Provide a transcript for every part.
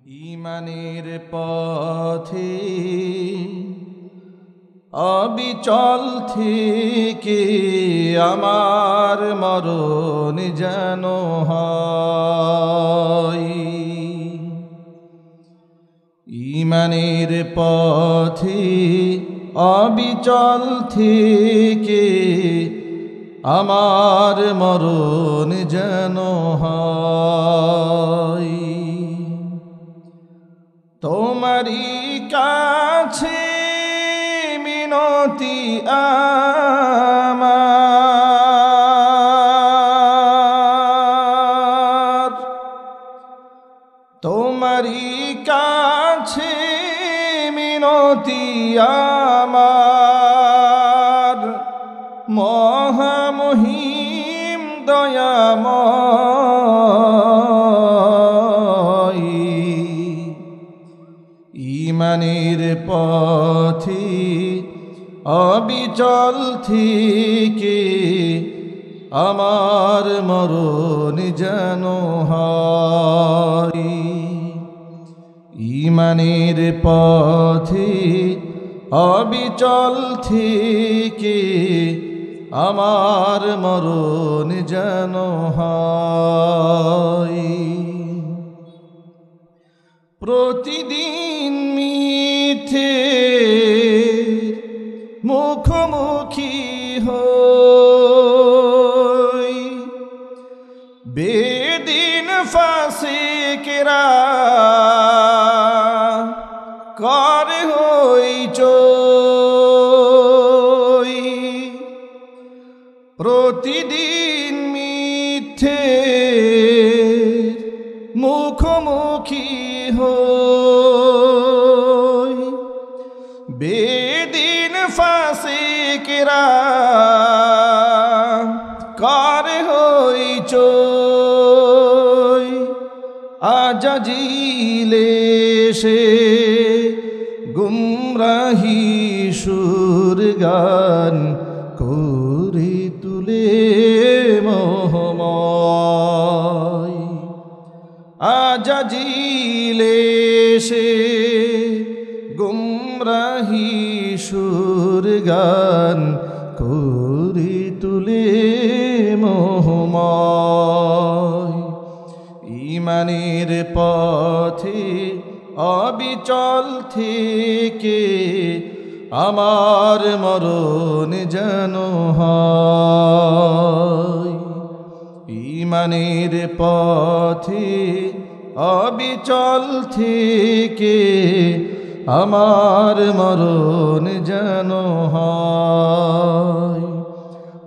ঈমানের পথে অবিচল থেকে আমার মরণ যেন হয়। ঈমানের পথে অবিচল থেকে আমার মরণ যেন হয়। তোমারই কাছে মিনতি আমার, তোমারই কাছে মিনতি আমার, মহামহিম দয়াময়। ঈমানের পথে অবিচল থেকে আমার মরণ যেন হয়। ঈমানের পথে অবিচল থেকে আমার মরণ যেন হয়। প্রতিদিন মিথ্যে মুখোমুখি হই, বেদিন ফাসিকরা করে হইচই। প্রতিদিন মিথ্যে মুখোমুখি হই, বেদিন ফাসিকরা করে হইচই। আজাজিলে সে গুমরাহি সুর গান করে তুলে মোহময়। আজাজিলে সে গুমরাহি সুর গান করে তুলে মোহময়। ঈমানের পথে অবিচল থেকে আমার মরণ যেন হয়। ঈমানের পথে অবিচল থেকে আমার মরণ যেন হয়।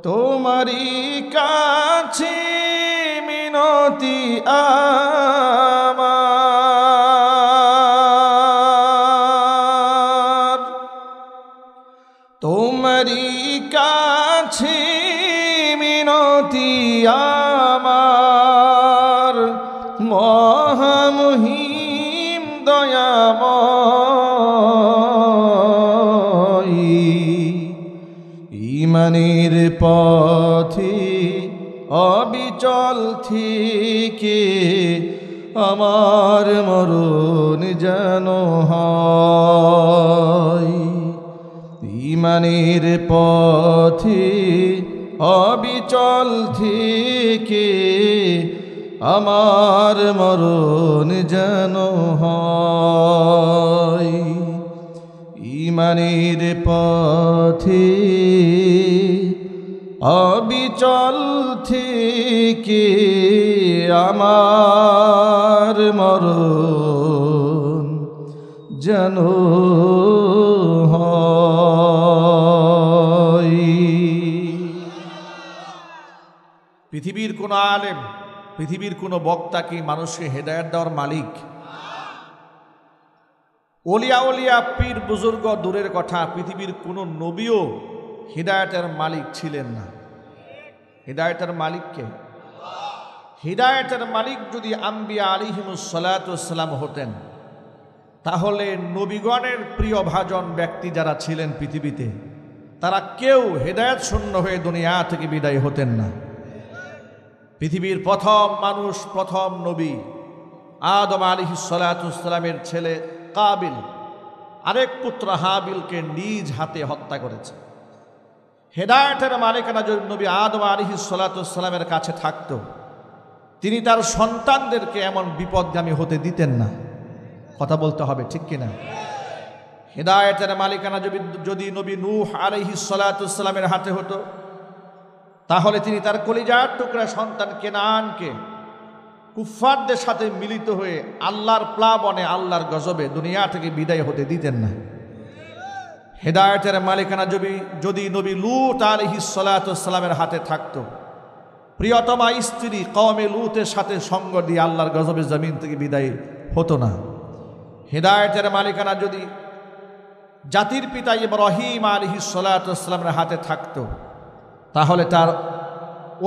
তোমারই কাছে মিনতি আমার, তোমারই কাছে মিনতি আমার, মহামহিম দয়াময়। ঈমানের পথে অবিচল থেকে আমার মরণ যেন হয়। ঈমানের পথে অবিচল থেকে আমার মরণ যেন হয়। ঈমানের পথে অবিচল থেকে আমার মরণ যেন হয়। পৃথিবীর কোনো আলেম, পৃথিবীর কোনো বক্তা কি মানুষকে হেদায়েত দেওয়ার মালিক? ওলিয়া ওলিয়া পীর বুজুর্গ দূরের কথা, পৃথিবীর কোনো নবীও হিদায়াতের মালিক ছিলেন না। হিদায়াতের মালিক কে? হিদায়াতের মালিক যদি আম্বিয়া আলাইহিমুস সালাতু ওয়াস সালাম হতেন, তাহলে নবীগণের প্রিয় ভাজন ব্যক্তি যারা ছিলেন পৃথিবীতে, তারা কেউ হেদায়েত শূন্য হয়ে দুনিয়া থেকে বিদায় হতেন না। পৃথিবীর প্রথম মানুষ, প্রথম নবী আদম আলাইহিস সালাতুস সালামের ছেলে কাবিল আরেক পুত্র হাবিলকে নিজ হাতে হত্যা করেছে। হেদায়েতের মালিকানা যদি নবী আদম আলাইহিস সালাতুস সালামের কাছে থাকত, তিনি তার সন্তানদেরকে এমন বিপদগামী হতে দিতেন না। কথা বলতে হবে, ঠিক কিনা? হেদায়েতের মালিকানা যদি নবী নূহ আলাইহিস সালাতুস সালামের হাতে হতো, তাহলে তিনি তার কলিজার টুকরা সন্তান কেনানকে কুফফারদের সাথে মিলিত হয়ে আল্লাহর প্লাবনে, আল্লাহর গজবে দুনিয়া থেকে বিদায় হতে দিতেন না। হেদায়েতের মালিকানা যদি নবী লূত আলাইহিস সালাতুস সালামের হাতে থাকতো, প্রিয়তমা স্ত্রী কওমে লূতের সাথে সঙ্গ দিয়ে আল্লাহর গজবে জমিন থেকে বিদায় হতো না। হেদায়েতের মালিকানা যদি জাতির পিতা ইব্রাহিম আলাইহিস সালাতুস সালামের হাতে থাকতো, তাহলে তার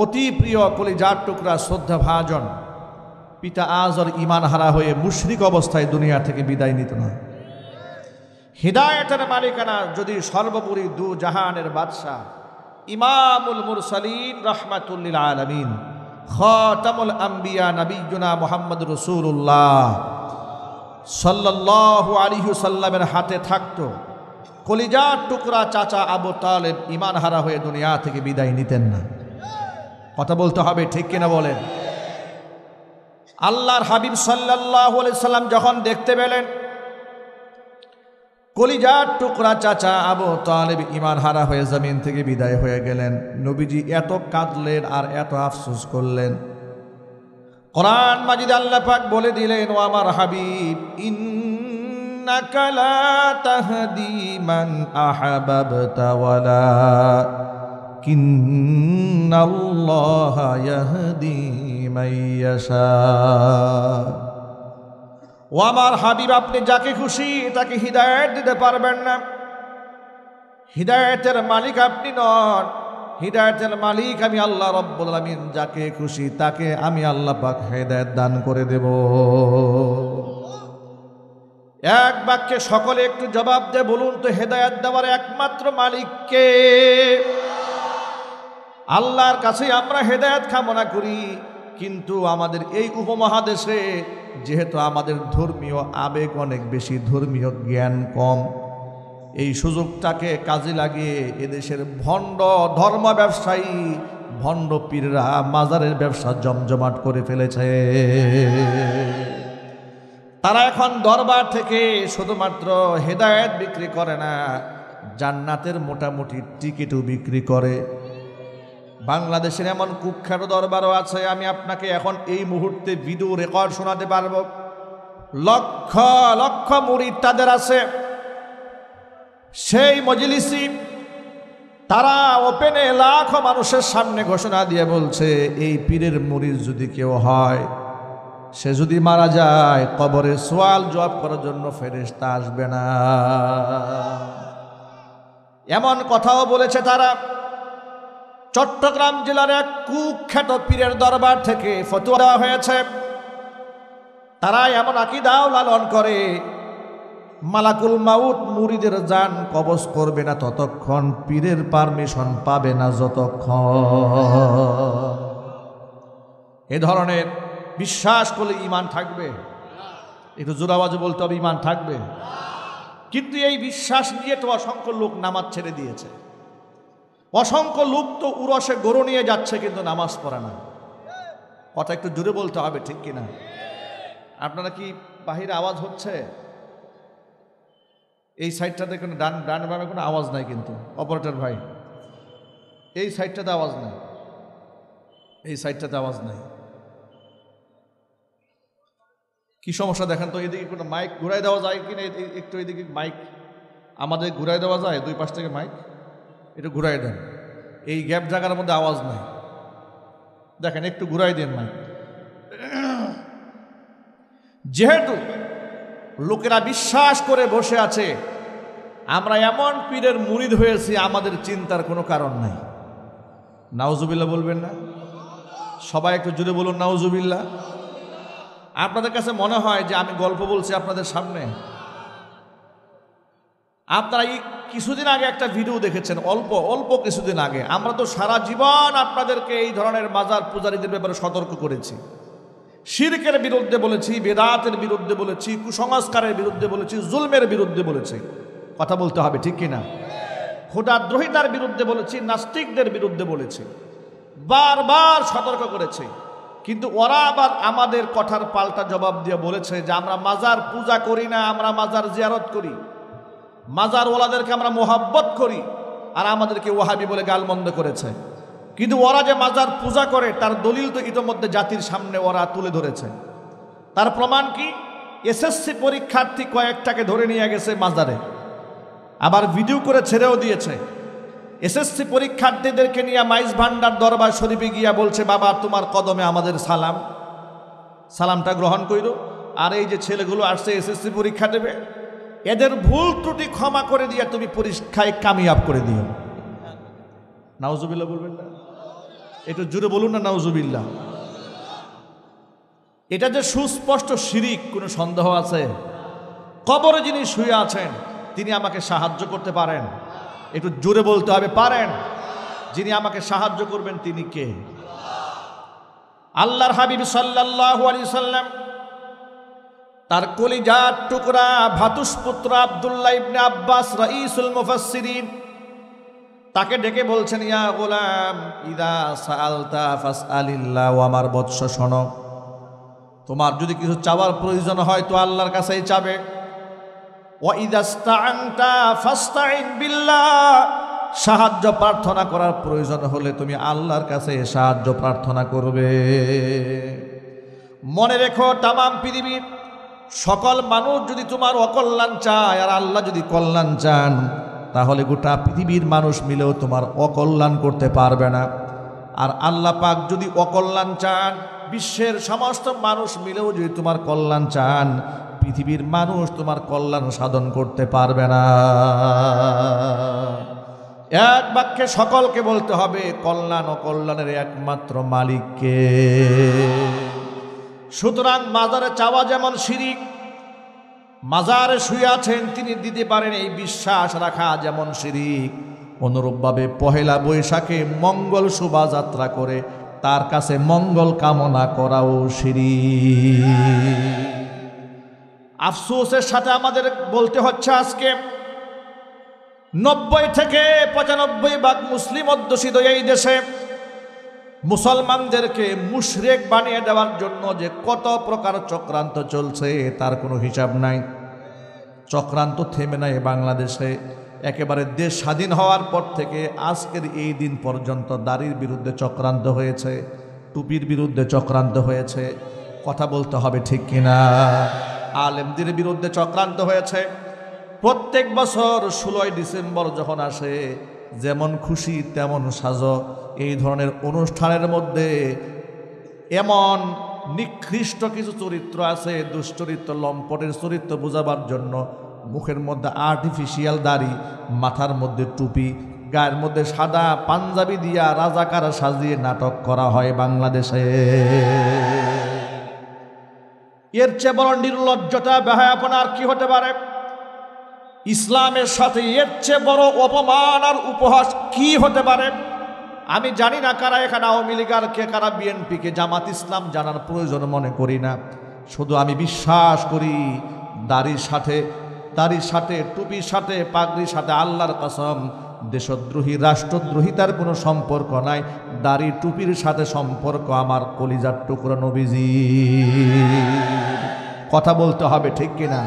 অতি প্রিয় কলিজার টুকরা শ্রদ্ধাভাজন পিতা আজর ঈমান হারা হয়ে মুশরিক অবস্থায় দুনিয়া থেকে বিদায় নিত না। হিদায়াতের মালিকানা যদি সর্বোপরি দু জাহানের বাদশাহ ইমামুল মুরসালিন রাহমাতুল লিল আলামিন খাতামুল আম্বিয়া নবিয়ুনা মুহাম্মদুর রাসূলুল্লাহ সাল্লাল্লাহু আলাইহি ওয়াসাল্লামের হাতে থাকতো, কলিজার টুকরা চাচা আবু তালেব ঈমান হারা হয়ে দুনিয়া থেকে বিদায় নিতেন না। কথা বলতে হবে, ঠিক কিনা বলেন? আল্লাহর হাবিব সাল্লাল্লাহু আলাইহি সাল্লাম যখন দেখতে পেলেন কলিজার টুকরা চাচা আবু তালেব ঈমান হারা হয়ে জমিন থেকে বিদায় হয়ে গেলেন, নবীজি এত কাঁদলেন আর এত আফসোস করলেন। কোরআন মাজিদে আল্লাহ পাক বলে দিলেন, ও আমার হাবিব, ইন্নাকা লা তাহদি মান আহাবাবতা ওয়ালাকিন্নাল্লাহা ইয়াহদি মান ইয়াশা। ও আমার হাবিব, আপনি যাকে খুশি তাকে হিদায়াত দিতে পারবেন না। হিদায়াতের মালিক আপনি নন, হিদায়াতের মালিক আমি আল্লাহ রাব্বুল আলামিন। যাকে খুশি তাকে আমি আল্লাহ পাক হিদায়াত দান করে দেব। এক বাক্যে সকলে একটু জবাব দিয়ে বলুন তো, হিদায়াত দেওয়ার একমাত্র মালিক কে? আল্লাহর কাছে আমরা হিদায়াত কামনা করি, কিন্তু আমাদের এই উপমহাদেশে যেহেতু আমাদের ধর্মীয় আবেগ অনেক বেশি, ধর্মীয় জ্ঞান কম, এই সুযোগটাকে কাজে লাগিয়ে এদেশের ভণ্ড ধর্ম ব্যবসায়ী, ভণ্ড পীররা মাজারের ব্যবসা জমজমাট করে ফেলেছে। তারা এখন দরবার থেকে শুধুমাত্র হেদায়েত বিক্রি করে না, জান্নাতের মোটামুটি টিকিটও বিক্রি করে। বাংলাদেশের এমন কুখ্যাত দরবারও আছে, আমি আপনাকে এখন এই মুহূর্তে ভিডিও রেকর্ড শোনাতে পারবো। লক্ষ লক্ষ মুরিদ তাদের আছে, সেই মজলিসি তারা ওপেনে লাখো মানুষের সামনে ঘোষণা দিয়ে বলছে, এই পীরের মুরিদ যদি কেউ হয়, সে যদি মারা যায়, কবরে সওয়াল জবাব করার জন্য ফেরেশতা আসবে না। এমন কথাও বলেছে তারা। চট্টগ্রাম জেলার এক কুখ্যাত পীরের দরবার থেকে ফতোয়া দেওয়া হয়েছে, তারা এমন আকীদাও লালন করে, মালাকুল মাউত মুরিদের জান কবজ করবে না ততক্ষণ, পীরের পারমিশন পাবে না যতক্ষণ। এ ধরনের বিশ্বাস করলে ঈমান থাকবে? একটু জোর আওয়াজে বলতে হবে, ঈমান থাকবে। কিন্তু এই বিশ্বাস নিয়ে তো অসংখ্য লোক নামাজ ছেড়ে দিয়েছে, অসংখ্য লোক তো উরসে গরু নিয়ে যাচ্ছে কিন্তু নামাজ পড়ে না। কথা একটু জোরে বলতে হবে, ঠিক কিনা? আপনারা কি বাহিরে আওয়াজ হচ্ছে? এই সাইডটাতে কোনো ডান বামে কোনো আওয়াজ নাই, কিন্তু অপারেটর ভাই এই সাইডটাতে আওয়াজ নাই, এই সাইডটাতে আওয়াজ নাই। কি সমস্যা দেখেন তো? এদিকে কোনো মাইক ঘুরাই দেওয়া যায় কিনা? একটু এদিকে মাইক আমাদের ঘুরাই দেওয়া যায়, দুই পাশ থেকে মাইক একটু ঘুরাই দেন। এই গ্যাপ জায়গার মধ্যে আওয়াজ নাই, দেখেন একটু ঘুরাই দেন মাইক। যেহেতু লোকেরা বিশ্বাস করে বসে আছে, আমরা এমন পীরের মুরিদ হয়েছি, আমাদের চিন্তার কোনো কারণ নাই। নাউজুবিল্লাহ বলবেন না? সবাই একটু জুড়ে বলুন নাউজুবিল্লাহ। আপনাদের কাছে মনে হয় যে আমি গল্প বলছি আপনাদের সামনে? আপনারা এই কিছুদিন আগে একটা ভিডিও দেখেছেন, অল্প কিছুদিন আগে। আমরা তো সারা জীবন আপনাদেরকে এই ধরনের মাজার পূজারীদের ব্যাপারে সতর্ক করেছি। শিরকের বিরুদ্ধে বলেছি, বেদাতের বিরুদ্ধে বলেছি, কুসংস্কারের বিরুদ্ধে বলেছি, জুলমের বিরুদ্ধে বলেছি। কথা বলতে হবে ঠিক কিনা? খোদাদ্রোহিতার বিরুদ্ধে বলেছি, নাস্তিকদের বিরুদ্ধে বলেছি, বারবার সতর্ক করেছে। কিন্তু ওরা আবার আমাদের কথার পাল্টা জবাব দিয়ে বলেছে যে আমরা মাজার পূজা করি না, আমরা মাজার জিয়ারত করি, মাজার ওয়ালাদেরকে আমরা মোহাব্বত করি, আর আমাদেরকে ওয়াহাবি বলে গালমন্দ করেছে। কিন্তু ওরা যে মাজার পূজা করে তার দলিল তো ইতোমধ্যে জাতির সামনে ওরা তুলে ধরেছে। তার প্রমাণ কি? এসএসসি পরীক্ষার্থী কয়েকটাকে ধরে নিয়ে গেছে মাজারে, আবার ভিডিও করে ছেড়েও দিয়েছে। এসএসসি পরীক্ষার্থীদেরকে নিয়ে মাইজ ভান্ডার দরবার শরীফে গিয়া বলছে, বাবা তোমার কদমে আমাদের সালাম, সালামটা গ্রহণ কইল। আর এই যে ছেলেগুলো আসছে এসএসসি পরীক্ষা দেবে, এদের ভুল ত্রুটি ক্ষমা করে দিয়ে তুমি পরীক্ষায় কামিয়াব করে দিও। নাউজুবিল্লাহ বলবেন না? একটু জোরে বলুন না নাউজুবিল্লাহ। এটা যে সুস্পষ্ট শিরিক, কোনো সন্দেহ আছে? কবরে যিনি শুয়ে আছেন তিনি আমাকে সাহায্য করতে পারেন? একটু জোরে বলতে হবে, পারেন। যিনি আমাকে সাহায্য করবেন তিনি কে? আল্লাহর হাবিব সাল্লাল্লাহু আলাইহি সাল্লাম তার কলিজার টুকরা ভাতুষপুত্র আব্দুল্লাহ ইবনে আব্বাস রাইসুল মুফাসসিরিন তাকে ডেকে বলছেন, ইয়া গোলাম ইদা সাআলতা ফাসআলিল্লাহ, ও আমার বৎস শোনো, তোমার যদি কিছু চাওয়ার প্রয়োজন হয় তো আল্লাহর কাছেই চাবে। ওয়া ইদা ইসতাআনতা ফাসতাইন বিল্লাহ, সাহায্য প্রার্থনা করার প্রয়োজন হলে তুমি আল্লাহর কাছে সাহায্য প্রার্থনা করবে। মনে রেখো, তামাম পৃথিবীর সকল মানুষ যদি তোমার অকল্যাণ চায় আর আল্লাহ যদি কল্যাণ চান, তাহলে গোটা পৃথিবীর মানুষ মিলেও তোমার অকল্যাণ করতে পারবে না। আর আল্লাহ পাক যদি অকল্যাণ চান, বিশ্বের সমস্ত মানুষ মিলেও যদি তোমার কল্যাণ চান, পৃথিবীর মানুষ তোমার কল্যাণ সাধন করতে পারবে না। এক বাক্যে সকলকে বলতে হবে, কল্যাণ ও কল্যাণের একমাত্র মালিককে। সুতরাং মাজারে চাওয়া যেমন শিরিক, মাজারে শুয়ে আছেন তিনি দিতে পারেন এই বিশ্বাস রাখা যেমন শিরিক, অনুরূপভাবে পহেলা বৈশাখে মঙ্গল শোভাযাত্রা করে তার কাছে মঙ্গল কামনা করাও শিরিক। আফসোসের সাথে আমাদের বলতে হচ্ছে, আজকে 90 থেকে 95% মুসলিম অধ্যুষিত এই দেশে মুসলমানদেরকে মুশরিক বানিয়ে দেওয়ার জন্য যে কত প্রকার চক্রান্ত চলছে তার কোনো হিসাব নাই। চক্রান্ত থেমে নাই বাংলাদেশে। একেবারে দেশ স্বাধীন হওয়ার পর থেকে আজকের এই দিন পর্যন্ত দাড়ির বিরুদ্ধে চক্রান্ত হয়েছে, টুপির বিরুদ্ধে চক্রান্ত হয়েছে। কথা বলতে হবে ঠিক কিনা? আলেমদের বিরুদ্ধে চক্রান্ত হয়েছে। প্রত্যেক বছর 16 ডিসেম্বর যখন আসে, যেমন খুশি তেমন সাজো, এই ধরনের অনুষ্ঠানের মধ্যে এমন নিকৃষ্ট কিছু চরিত্র আছে, দুশ্চরিত্র, লম্পটের চরিত্র বোঝাবার জন্য মুখের মধ্যে আর্টিফিশিয়াল দাড়ি, মাথার মধ্যে টুপি, গায়ের মধ্যে সাদা পাঞ্জাবি দিয়া রাজাকার সাজিয়ে নাটক করা হয় বাংলাদেশে। এর চেয়ে বড় নির্লজ্জতা, বেহায়াপনা আর কি হতে পারে? ইসলামের সাথে এর চেয়ে বড় অপমান আর উপহাস কি হতে পারে? আমি জানি না কারা এখানে আওয়ামী লীগ আর কে কারা বিএনপিকে, জামাত ইসলাম জানার প্রয়োজন মনে করি না। শুধু আমি বিশ্বাস করি দাড়ির সাথে টুপির সাথে পাগড়ির সাথে আল্লাহর কসম দেশদ্রোহী রাষ্ট্রদ্রোহিতার কোনো সম্পর্ক নাই। দাড়ি টুপির সাথে সম্পর্ক আমার কলিজার টুকরা নবীজি। কথা বলতে হবে ঠিক কিনা?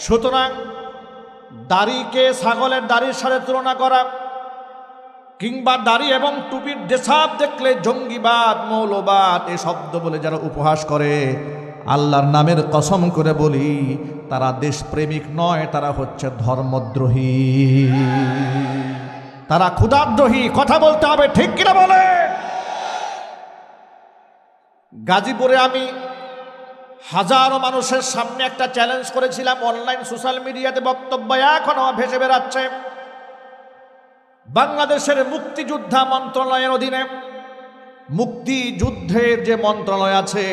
সুতরাং দাড়িকে ছাগলের দাড়ির সাথে তুলনা করা, কিংবা দাড়ি এবং টুপির ড্রেসআপ দেখলে জঙ্গিবাদ, মৌলবাদ এ শব্দ বলে যারা উপহাস করে, আল্লাহর নামের কসম করে বলি তারা দেশপ্রেমিক নয়, তারা হচ্ছে ধর্মদ্রোহী, তারা ক্ষুধাদ্রোহী। কথা বলতে হবে ঠিক কিনা বলে? গাজীপুরে আমি হাজারো মানুষের সামনে একটা চ্যালেঞ্জ করেছিলাম, অনলাইন সোশ্যাল মিডিয়াতে বক্তব্য এখনো ভেসে বেড়াচ্ছে। বাংলাদেশের মুক্তিযোদ্ধা মন্ত্রণালয়ের অধীনে মুক্তিযুদ্ধের যে মন্ত্রণালয় আছে,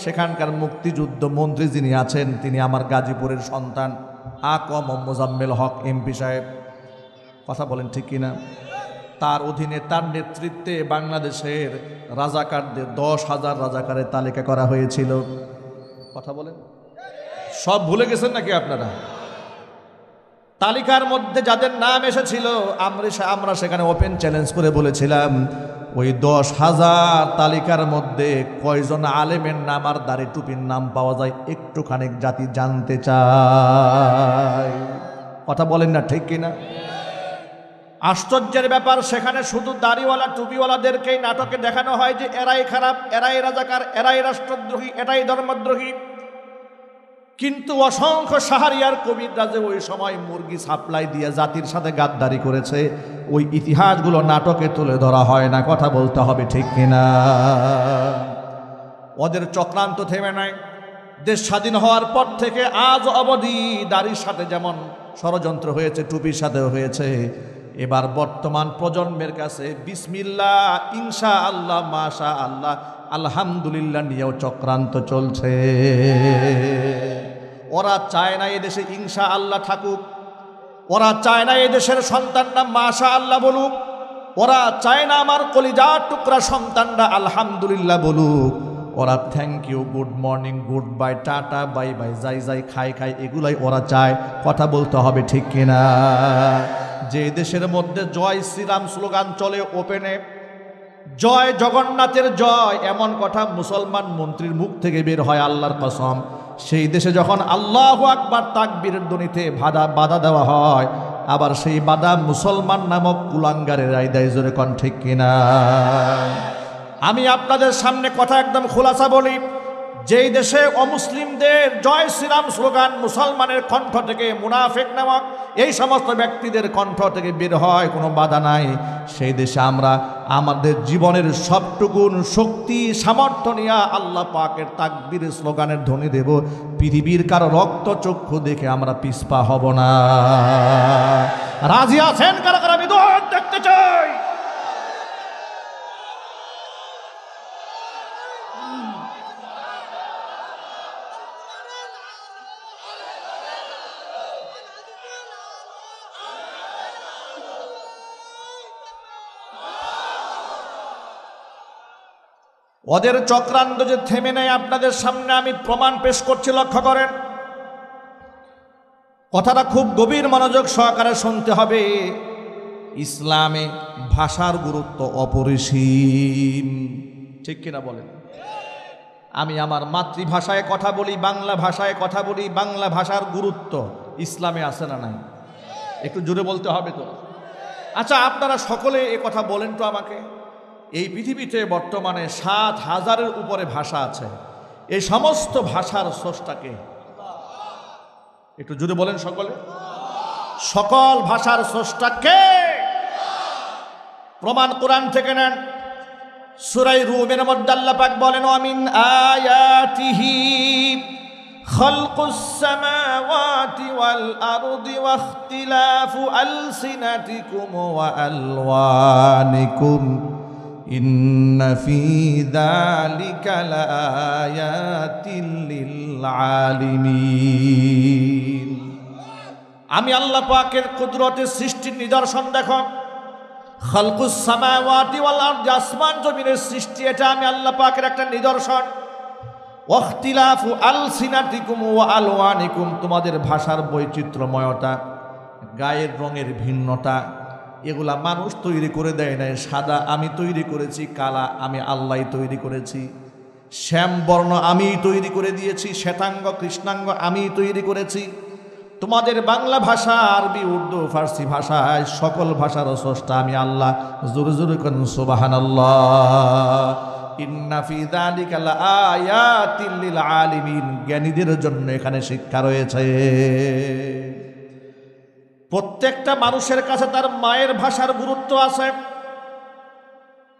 সেখানকার মুক্তিযুদ্ধ মন্ত্রী যিনি আছেন তিনি আমার গাজীপুরের সন্তান আ ক ম মোজাম্মেল হক এমপি সাহেব। কথা বলেন ঠিক কিনা? তার অধীনে তার নেতৃত্বে বাংলাদেশের রাজাকারদের 10,000 রাজাকারের তালিকা করা হয়েছিল। কথা বলেন, সব ভুলে গেছেন নাকি আপনারা? তালিকার মধ্যে যাদের নাম এসেছিল আমরা সেখানে ওপেন চ্যালেঞ্জ করে বলেছিলাম, ওই 10,000 তালিকার মধ্যে কয়জন আলেমের নাম আর দাড়ি টুপির নাম পাওয়া যায় একটুখানি জাতি জানতে চায়। কথা বলেন না ঠিক কিনা? আশ্চর্যের ব্যাপার, সেখানে শুধু দাড়িওয়ালা টুপিওয়ালাদেরকেই নাটকে দেখানো হয় যে এরাই খারাপ, এরাই রাজাকার, এরাই রাষ্ট্রদ্রোহী, এরাই ধর্মদ্রোহী। কিন্তু অসংখ্য শাহরিয়ার কবিরা যে ওই সময় মুরগি সাপ্লাই দিয়ে জাতির সাথে গাদ্দারি করেছে, ওই ইতিহাসগুলো নাটকে তুলে ধরা হয় না। কথা বলতে হবে ঠিক কিনা? ওদের চক্রান্ত থেমে নাই। দেশ স্বাধীন হওয়ার পর থেকে আজ অবধি দাড়ির সাথে যেমন ষড়যন্ত্র হয়েছে, টুপির সাথেও হয়েছে। এবার বর্তমান প্রজন্মের কাছে বিসমিল্লাহ, ইনশা আল্লাহ, মাশা আল্লাহ, আলহামদুলিল্লাহ নিয়েও চক্রান্ত চলছে। ওরা চায় না এদেশে ইনশা আল্লাহ থাকুক, ওরা চায় না এদেশের সন্তানরা মাশা আল্লাহ বলুক, ওরা চায় না আমার কলিজার টুকরা সন্তানরা আলহামদুলিল্লাহ বলুক। ওরা thank you, good morning, good bye, tata, bye bye, যাই যাই, খাই খাই, এগুলাই ওরা চায়। কথা বলতে হবে ঠিক কিনা? যে দেশের মধ্যে জয় শ্রীরাম স্লোগান চলে ওপেনে, জয় জগন্নাথের জয়, এমন কথা মুসলমান মন্ত্রীর মুখ থেকে বের হয় আল্লাহর কসম, সেই দেশে যখন আল্লাহু আকবার তাকবীরের ধ্বনিতে বাধা দেওয়া হয়, আবার সেই বাধা মুসলমান নামক কুলাঙ্গারের রায় দেয়। জোরে কোন ঠিক কিনা? আমি আপনাদের সামনে কথা একদম খোলাসা বলি, যেই দেশে অমুসলিমদের জয় শ্রীরাম স্লোগান মুসলমানের কণ্ঠ থেকে, মুনাফিক নামক এই সমস্ত ব্যক্তিদের কণ্ঠ থেকে বের হয়, কোনো বাধা নাই, সেই দেশে আমরা আমাদের জীবনের সবটুকুন শক্তি সামর্থ্য নিয়ে আল্লাহ পাকের তাকবীর স্লোগানের ধ্বনি দেব। পৃথিবীর কারো রক্ত চক্ষু দেখে আমরা পিছপা হব না। রাজি আছেন? কারা কারা বিদুৎ দেখতে চাই? ওদের চক্রান্ত যে থেমে নেয়, আপনাদের সামনে আমি প্রমাণ পেশ করছি, লক্ষ্য করেন। কথাটা খুব গভীর মনোযোগ সহকারে শুনতে হবে। ইসলামে ভাষার গুরুত্ব অপরিসীম, ঠিক কিনা বলেন? আমি আমার মাতৃভাষায় কথা বলি, বাংলা ভাষায় কথা বলি, বাংলা ভাষার গুরুত্ব ইসলামে আছে না নাই? একটু জোরে বলতে হবে তো। আচ্ছা, আপনারা সকলে এ কথা বলেন তো আমাকে, এই পৃথিবীতে বর্তমানে 7,000-এর উপরে ভাষা আছে, এই সমস্ত ভাষার স্রষ্টাকে? একটু জোরে বলেন সকলে। সকল ভাষার স্রষ্টাকে? প্রমাণ কোরআন থেকে নেন। সূরা রুমের মধ্যে আল্লাহ পাক বলেন, আমিন আয়াতিহি খালকুস সামাওয়াতি ওয়াল আরদি ওয়া ইখতিলাফু আলসিনাতিকুম ওয়া আলওয়ানিকুম ইন্না ফি যালিকা লাআয়াতিন লিল আলিমিন। আমি আল্লাহ পাকের কুদরতের সৃষ্টির নিদর্শন দেখো। খালকুস সামাওয়াতি ওয়াল আরদি, আসমান জমিনের সৃষ্টি, এটা আমি আল্লাহ পাকের একটা নিদর্শন। ওয়াখতিলাফু আলসিনাতিকুম ওয়া আলওয়ানিকুম, তোমাদের ভাষার বৈচিত্র্যময়তা, গায়ের রঙের ভিন্নতা, এগুলা মানুষ তৈরি করে দেয় নাই। সাদা আমি তৈরি করেছি, কালা আমি আল্লাহই তৈরি করেছি, শ্যামবর্ণ আমি তৈরি করে দিয়েছি, শ্বেতাঙ্গ কৃষ্ণাঙ্গ আমি তৈরি করেছি। তোমাদের বাংলা ভাষা, আরবি, উর্দু, ফার্সি ভাষায় সকল ভাষার স্রষ্টা আমি আল্লাহ। জোরে জোরে কোন সুবহানাল্লাহ। ইন্না ফি যালিকা লাআয়াতিন লিল আলিমিন, জ্ঞানীদের জন্য এখানে শিক্ষা রয়েছে। প্রত্যেকটা মানুষের কাছে তার মায়ের ভাষার গুরুত্ব আছে।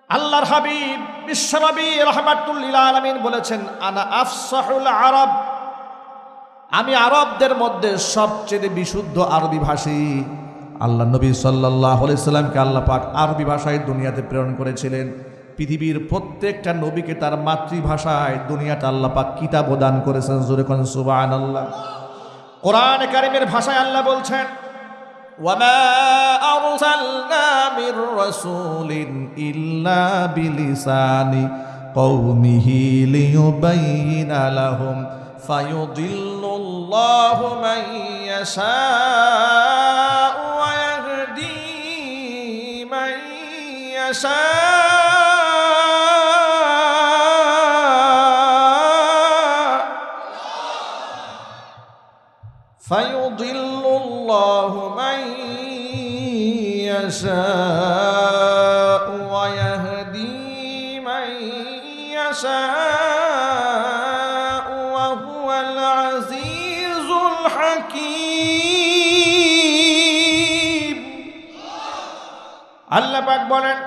আল্লাহর হাবিব বিশ্বনবী রাহমাতুল লিল আলামিন বলেছেন, আনা আফসাহুল আরব, আমি আরবদের মধ্যে সবচেয়ে বিশুদ্ধ আরবি ভাষী। আল্লাহ নবী সাল্লাল্লাহু আলাইহি সাল্লামকে আল্লাহ পাক আরবি ভাষায় দুনিয়াতে প্রেরণ করেছিলেন। পৃথিবীর প্রত্যেকটা নবীকে তার মাতৃভাষায় দুনিয়াতে আল্লাহ পাক কিতাব দান করেছেন। জোরে কোন সুবহানাল্লাহ। কোরআন কারীমের ভাষায় আল্লাহ বলছেন, ওয়ামা আরসালনা মির রাসূলিন ইল্লা বিলিসানি কওমিহি লিয়ুবাইয়িনা লাহুম ফায়ুদিল্লুল্লাহু মান ইয়াশাউ ওয়া ইয়াহদি মান ইয়াশা ফায়ুদিল্লুল্লাহু মান ইয়াশাউ ওয়া ইয়াহদি মান ইয়াশাউ ওয়া হুয়াল আজিজুল হাকীম। আল্লাহ পাক বলেন,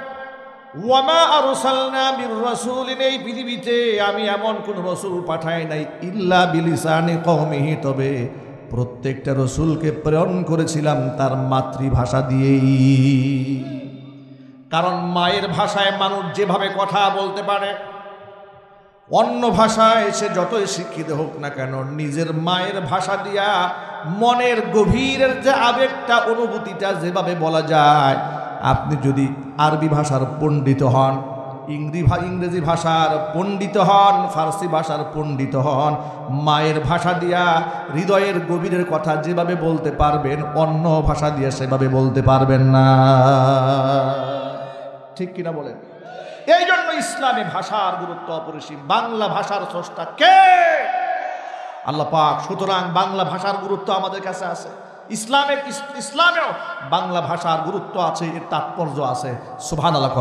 ওয়ামা আরসালনা মির রাসূলিন, এই পৃথিবীতে আমি এমন কোন রাসূল পাঠাই নাই ইল্লা বিলিসানি কওমিহি, তবে প্রত্যেকটা রসুলকে প্রেরণ করেছিলাম তার মাতৃভাষা দিয়েই। কারণ মায়ের ভাষায় মানুষ যেভাবে কথা বলতে পারে, অন্য ভাষায় সে যতই শিক্ষিত হোক না কেন, নিজের মায়ের ভাষা দিয়া মনের গভীরের যে আবেগটা, অনুভূতিটা যেভাবে বলা যায়, আপনি যদি আরবি ভাষার পণ্ডিত হন, ইংরেজি ভাষার পণ্ডিত হন, ফার্সি ভাষার পণ্ডিত হন, মায়ের ভাষা দিয়া হৃদয়ের গভীরের কথা যেভাবে বলতে পারবেন, অন্য ভাষা দিয়ে সেভাবে বলতে পারবেন না। ঠিক কিনা বলেন? এই জন্য ইসলামে ভাষার গুরুত্ব অপরিসীম। বাংলা ভাষার স্রষ্টা কে? আল্লাহ পাক। সুতরাং বাংলা ভাষার গুরুত্ব আমাদের কাছে আছে। ইসলামেও বাংলা ভাষার গুরুত্ব আছে, এর তাৎপর্য আছে। সুবহানাল্লাহ।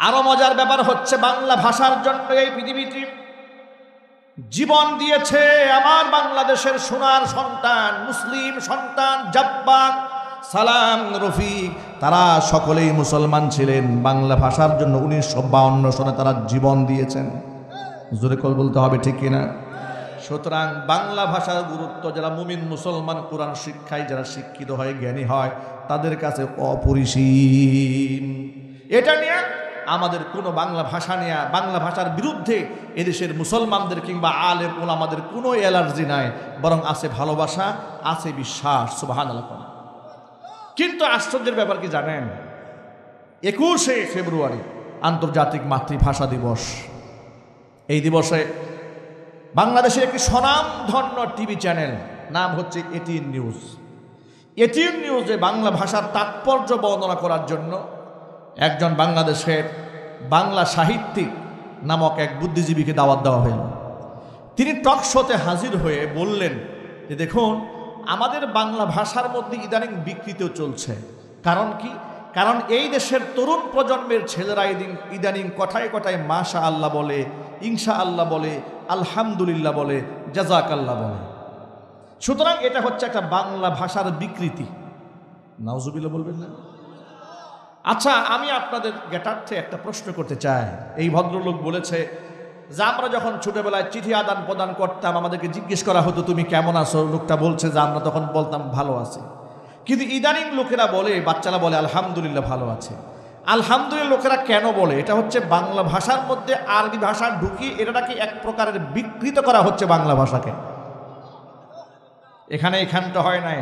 আরো মজার ব্যাপার হচ্ছে, বাংলা ভাষার জন্য এই পৃথিবীটি জীবন দিয়েছে আমার বাংলাদেশের সোনার সন্তান, মুসলিম সন্তান, জাব্বার, সালাম, রফিক, তারা সকলেই মুসলমান ছিলেন। বাংলা ভাষার জন্য 1952 সনে তারা জীবন দিয়েছেন। জোরে করে বলতে হবে, ঠিক কিনা? সুতরাং বাংলা ভাষার গুরুত্ব যারা মুমিন মুসলমান, কোরআন শিক্ষায় যারা শিক্ষিত হয়, জ্ঞানী হয়, তাদের কাছে অপরিসীম। এটা নিয়ে আমাদের কোনো বাংলা ভাষা নিয়ে, বাংলা ভাষার বিরুদ্ধে এদেশের মুসলমানদের কিংবা আলেম ওলামাদের কোনো অ্যালার্জি নাই, বরং আছে ভালোবাসা, আছে বিশ্বাস। সুবহানাল্লাহ। কিন্তু আশ্চর্যের ব্যাপার কি জানেন? 21শে ফেব্রুয়ারি আন্তর্জাতিক মাতৃভাষা দিবস। এই দিবসে বাংলাদেশের একটি স্বনামধন্য টিভি চ্যানেল, নাম হচ্ছে এটিএন নিউজ। এটিএন নিউজে বাংলা ভাষার তাৎপর্য বর্ণনা করার জন্য একজন বাংলাদেশের বাংলা সাহিত্যিক নামক এক বুদ্ধিজীবীকে দাওয়াত দেওয়া হল। তিনি টক শোতে হাজির হয়ে বললেন যে, দেখুন, আমাদের বাংলা ভাষার মধ্যে ইদানিং বিকৃতিও চলছে। কারণ কি? কারণ এই দেশের তরুণ প্রজন্মের ছেলেরা ইদানিং কথায় কথায় মাশা আল্লাহ বলে, ইনশা আল্লাহ বলে, আলহামদুলিল্লাহ বলে, জাযাকাল্লাহ বলে। সুতরাং এটা হচ্ছে একটা বাংলা ভাষার বিকৃতি। নাউজুবিল্লাহ বলবেন না? আচ্ছা, আমি আপনাদের জ্ঞাতার্থে একটা প্রশ্ন করতে চাই। এই ভদ্রলোক বলেছে যে আমরা যখন ছোটবেলায় চিঠি আদান প্রদান করতাম, আমাদেরকে জিজ্ঞেস করা হতো তুমি কেমন আছো। লোকটা বলছে যে আমরা তখন বলতাম ভালো আছি। কিন্তু ইদানিং লোকেরা বলে, বাচ্চারা বলে আলহামদুলিল্লাহ ভালো আছে। আলহামদুলিল্লাহ লোকেরা কেন বলে? এটা হচ্ছে বাংলা ভাষার মধ্যে আরবি ভাষা ঢুকিয়ে এটাকে এক প্রকারের বিকৃত করা হচ্ছে বাংলা ভাষাকে। এখানটা হয় নাই।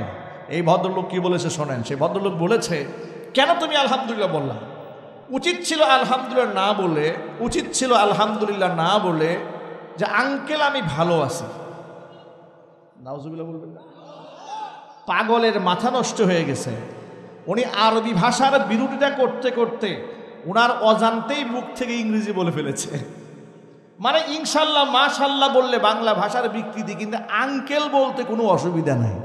এই ভদ্রলোক কি বলেছে শোনেন। সেই ভদ্রলোক বলেছে, কেন তুমি আলহামদুলিল্লাহ বললা? উচিত ছিল আলহামদুলিল্লাহ না বলে যে আঙ্কেল আমি ভালো আছি। নাউজুবিল্লাহ বলবেন না? পাগলের মাথা নষ্ট হয়ে গেছে। উনি আরবি ভাষার বিরোধিতা করতে করতে ওনার অজান্তেই মুখ থেকে ইংরেজি বলে ফেলেছে। মানে ইনশাল্লাহ মাশাল্লাহ বললে বাংলা ভাষার বিকৃতি, কিন্তু আঙ্কেল বলতে কোনো অসুবিধা নাই।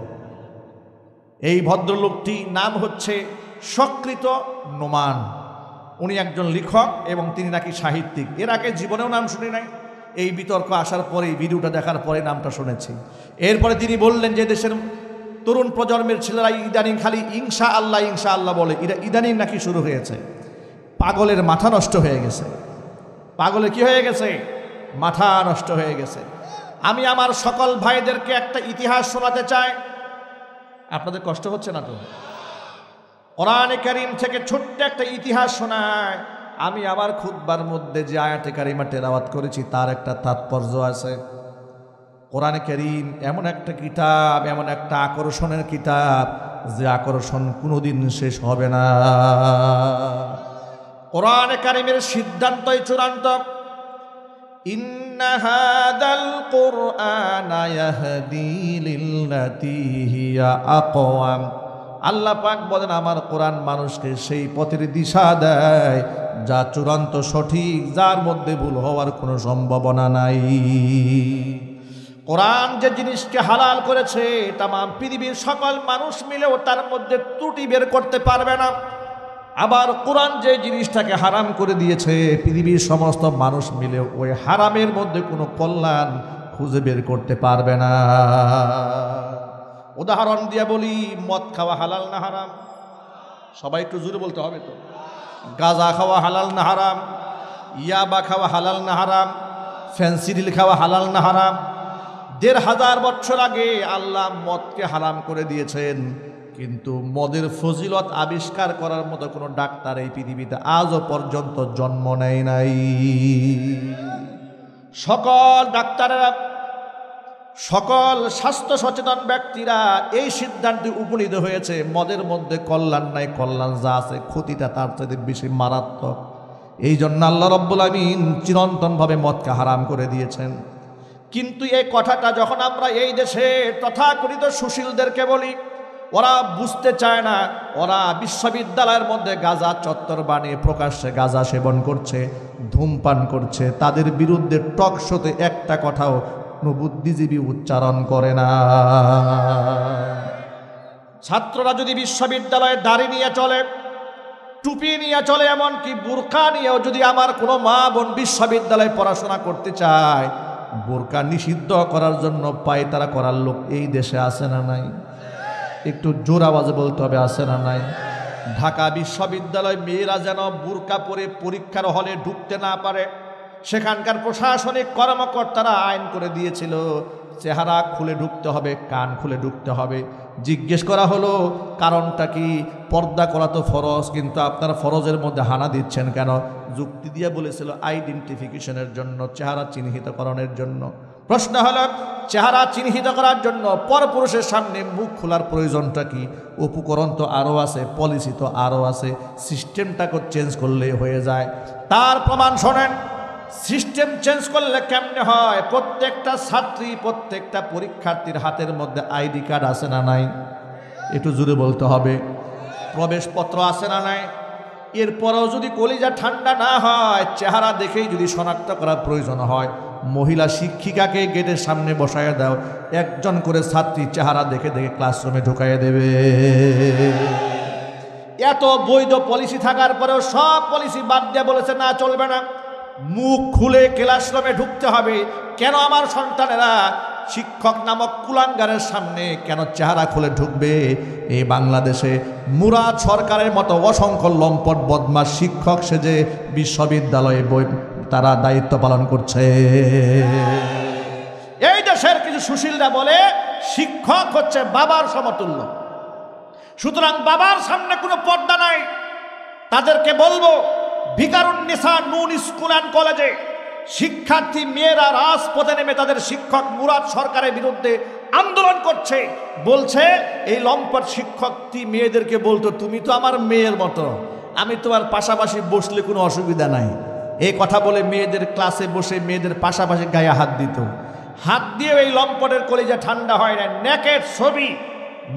এই ভদ্রলোকটি নাম হচ্ছে সকৃত নোমান। উনি একজন লেখক এবং তিনি নাকি সাহিত্যিক। এর আগে জীবনেও নাম শুনি নাই। এই বিতর্ক আসার পরে, এই ভিডিওটা দেখার পরে নামটা শুনেছি। এরপরে তিনি বললেন যে দেশের তরুণ প্রজন্মের ছেলেরা ইদানিং খালি ইনশা আল্লাহ বলে। ইদানিং নাকি শুরু হয়েছে। পাগলের মাথা নষ্ট হয়ে গেছে। পাগলের কি হয়ে গেছে? মাথা নষ্ট হয়ে গেছে। আমি আমার সকল ভাইদেরকে একটা ইতিহাস শোনাতে চাই। আপনাদের কষ্ট হচ্ছে না তো? কোরআনে কারীম থেকে ছোট্ট একটা ইতিহাস শোনায়। আমি আমার খুতবার মধ্যে যে আয়াতে কারিমা তেলাওয়াত করেছি তার একটা তাৎপর্য আছে। কোরআনে কারীম এমন একটা কিতাব, এমন একটা আকর্ষণের কিতাব, যে আকর্ষণ কোনোদিন শেষ হবে না। কোরআনে কারিমের সিদ্ধান্তই চূড়ান্ত। ইন্না হাদাল কুরআনা ইয়াহদি লিল্লাতী হিয়া আকওয়াম। আল্লাহ পাক বলেন আমার কোরআন মানুষকে সেই পথের দিশা দেয় যা চূড়ান্ত সঠিক, যার মধ্যে ভুল হওয়ার কোনো সম্ভাবনা নাই। কোরআন যে জিনিসকে হালাল করেছে তাম পৃথিবীর সকল মানুষ মিলেও তার মধ্যে ত্রুটি বের করতে পারবে না। আবার কোরআন যে জিনিসটাকে হারাম করে দিয়েছে পৃথিবীর সমস্ত মানুষ মিলেও ওই হারামের মধ্যে কোনো কল্যাণ খুঁজে বের করতে পারবে না। উদাহরণ দিয়ে বলি, মদ খাওয়া হালাল না হারাম? সবাই একটু জোরে বলতে হবে তো। গাঁজা খাওয়া হালাল না হারাম? ইয়াবা খাওয়া হালাল না হারাম? ফেন্সিডিল খাওয়া হালাল না হারাম? ১,৫০০ বছর আগে আল্লাহ মদকে হারাম করে দিয়েছেন, কিন্তু মদের ফজিলত আবিষ্কার করার মতো কোনো ডাক্তার এই পৃথিবীতে আজও পর্যন্ত জন্ম নেয় নাই। সকল ডাক্তারেরা, সকল স্বাস্থ্য সচেতন ব্যক্তিরা এই সিদ্ধান্তে উপনীত হয়েছে মদের মধ্যে কল্যাণ নাই, কল্যাণ যা আছে ক্ষতিটা তার চাইতে বেশি মারাত্মক। এই জন্য আল্লাহ রাব্বুল আমিন চিরন্তনভাবে মদকে হারাম করে দিয়েছেন। কিন্তু এই কথাটা যখন আমরা এই দেশে তথাকথিত সুশীলদেরকে বলি, ওরা বুঝতে চায় না। ওরা বিশ্ববিদ্যালয়ের মধ্যে গাঁজা চত্বর বানিয়ে প্রকাশ্যে গাঁজা সেবন করছে, ধূমপান করছে। তাদের বিরুদ্ধে টক শোতে একটা কথাও কোনো বুদ্ধিজীবী উচ্চারণ করে না। ছাত্ররা যদি বিশ্ববিদ্যালয়ে দাড়ি নিয়ে চলে, টুপি নিয়ে চলে, এমনকি বোরকা নিয়েও যদি আমার কোনো মা বোন বিশ্ববিদ্যালয়ে পড়াশোনা করতে চায়, বোরকা নিষিদ্ধ করার জন্য পায়তারা করার লোক এই দেশে আছে না নাই? একটু জোর আওয়াজে বলতে হবে, আছে না নাই? ঢাকা বিশ্ববিদ্যালয় মেয়েরা যেন বোরকা পরে পরীক্ষার হলে ঢুকতে না পারে, সেখানকার প্রশাসনিক কর্মকর্তারা আইন করে দিয়েছিল চেহারা খুলে ঢুকতে হবে, কান খুলে ঢুকতে হবে। জিজ্ঞেস করা হলো কারণটা কি? পর্দা করা তো ফরজ, কিন্তু আপনারা ফরজের মধ্যে হানা দিচ্ছেন কেন? যুক্তি দিয়ে বলেছিল আইডেন্টিফিকেশনের জন্য, চেহারা চিহ্নিতকরণের জন্য। প্রশ্ন হলো, চেহারা চিহ্নিত করার জন্য পরপুরুষের সামনে মুখ খোলার প্রয়োজনটা কি? উপকরণ তো আরও আছে, পলিসি তো আরও আছে, সিস্টেমটাকে চেঞ্জ করলেই হয়ে যায়। তার প্রমাণ শোনেন। সিস্টেম চেঞ্জ করলে কেমনে হয়? প্রত্যেকটা ছাত্রী, প্রত্যেকটা পরীক্ষার্থীর হাতের মধ্যে আইডি কার্ড আছে না নাই? একটু জোরে বলতে হবে। প্রবেশপত্র আছে না নাই? এরপরেও যদি কলিজা ঠান্ডা না হয়, চেহারা দেখেই যদি শনাক্ত করার প্রয়োজন হয়, মহিলা শিক্ষিকাকে গেটের সামনে বসায় দাও, একজন করে ছাত্রী চেহারা দেখে দেখে ক্লাসরুমে ঢুকাইয়ে দেবে। এত বৈধ পলিসি থাকার পরেও সব পলিসি বাদ দিয়ে বলেছে না, চলবে না, মুখ খুলে ক্লাসরুমে ঢুকতে হবে। কেন আমার সন্তানেরা শিক্ষক নামক কুলাঙ্গারের সামনে কেন চেহারা খুলে ঢুকবে? এই বাংলাদেশে মুরাদ সরকারের মতো অসংখ্য লম্পট বদমাশ শিক্ষক সেজে বিশ্ববিদ্যালয়ে তারা দায়িত্ব পালন করছে। এই দেশের কিছু সুশীলরা বলে শিক্ষক হচ্ছে বাবার সমতুল্য, সুতরাং বাবার সামনে কোনো পর্দা নাই। তাদেরকে বলবো, ভিকারুন্নিসা নুন স্কুল অ্যান্ড কলেজে শিক্ষার্থী মেয়েরা রাজপথে নেমে তাদের শিক্ষক মুরাদ সরকারের বিরুদ্ধে আন্দোলন করছে। বলছে এই লম্পট শিক্ষকটি মেয়েদেরকে বলতো, তুমি তো আমার মেয়ের মতো, আমি তোমার পাশাপাশি বসলে কোনো অসুবিধা নাই। এই কথা বলে মেয়েদের ক্লাসে বসে মেয়েদের পাশাপাশি গায়ে হাত দিত। হাত দিয়ে এই লম্পটের কলিজা ঠান্ডা হয় না, নেকের ছবি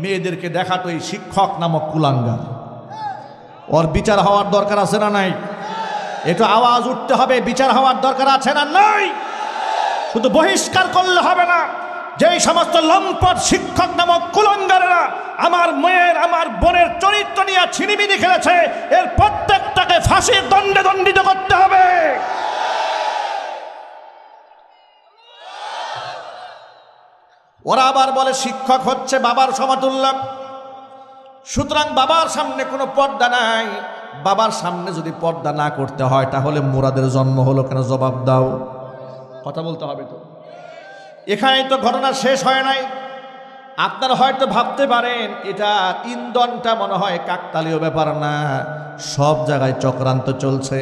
মেয়েদেরকে দেখাতো এই শিক্ষক নামক কুলাঙ্গার। ওর বিচার হওয়ার দরকার আছে না নাই? একটু আওয়াজ উঠতে হবে, বিচার হওয়ার দরকার আছে না নাই? শুধু বহিষ্কার করলে হবে না। যেই সমস্ত লম্পট শিক্ষক নামক কুলাঙ্গারেরা আমার মেয়ের, আমার বোনের চরিত্র নিয়ে ছিনিমিনি খেলেছে, এর প্রত্যেকটাকে ফাঁসির দণ্ডে দণ্ডিত করতে হবে। ওরা আবার বলে শিক্ষক হচ্ছে বাবার সমতুল্য, সুতরাং বাবার সামনে কোনো পর্দা নাই। বাবার সামনে যদি পর্দা না করতে হয় তাহলে মুরাদের জন্ম হলো কেন? জবাব দাও, কথা বলতে হবে তো। এখানেই তো ঘটনা শেষ হয় নাই। আপনারা হয়তো ভাবতে পারেন এটা ইন্ধনটা মনে হয় কাকতালীয় ব্যাপার না, সব জায়গায় চক্রান্ত চলছে।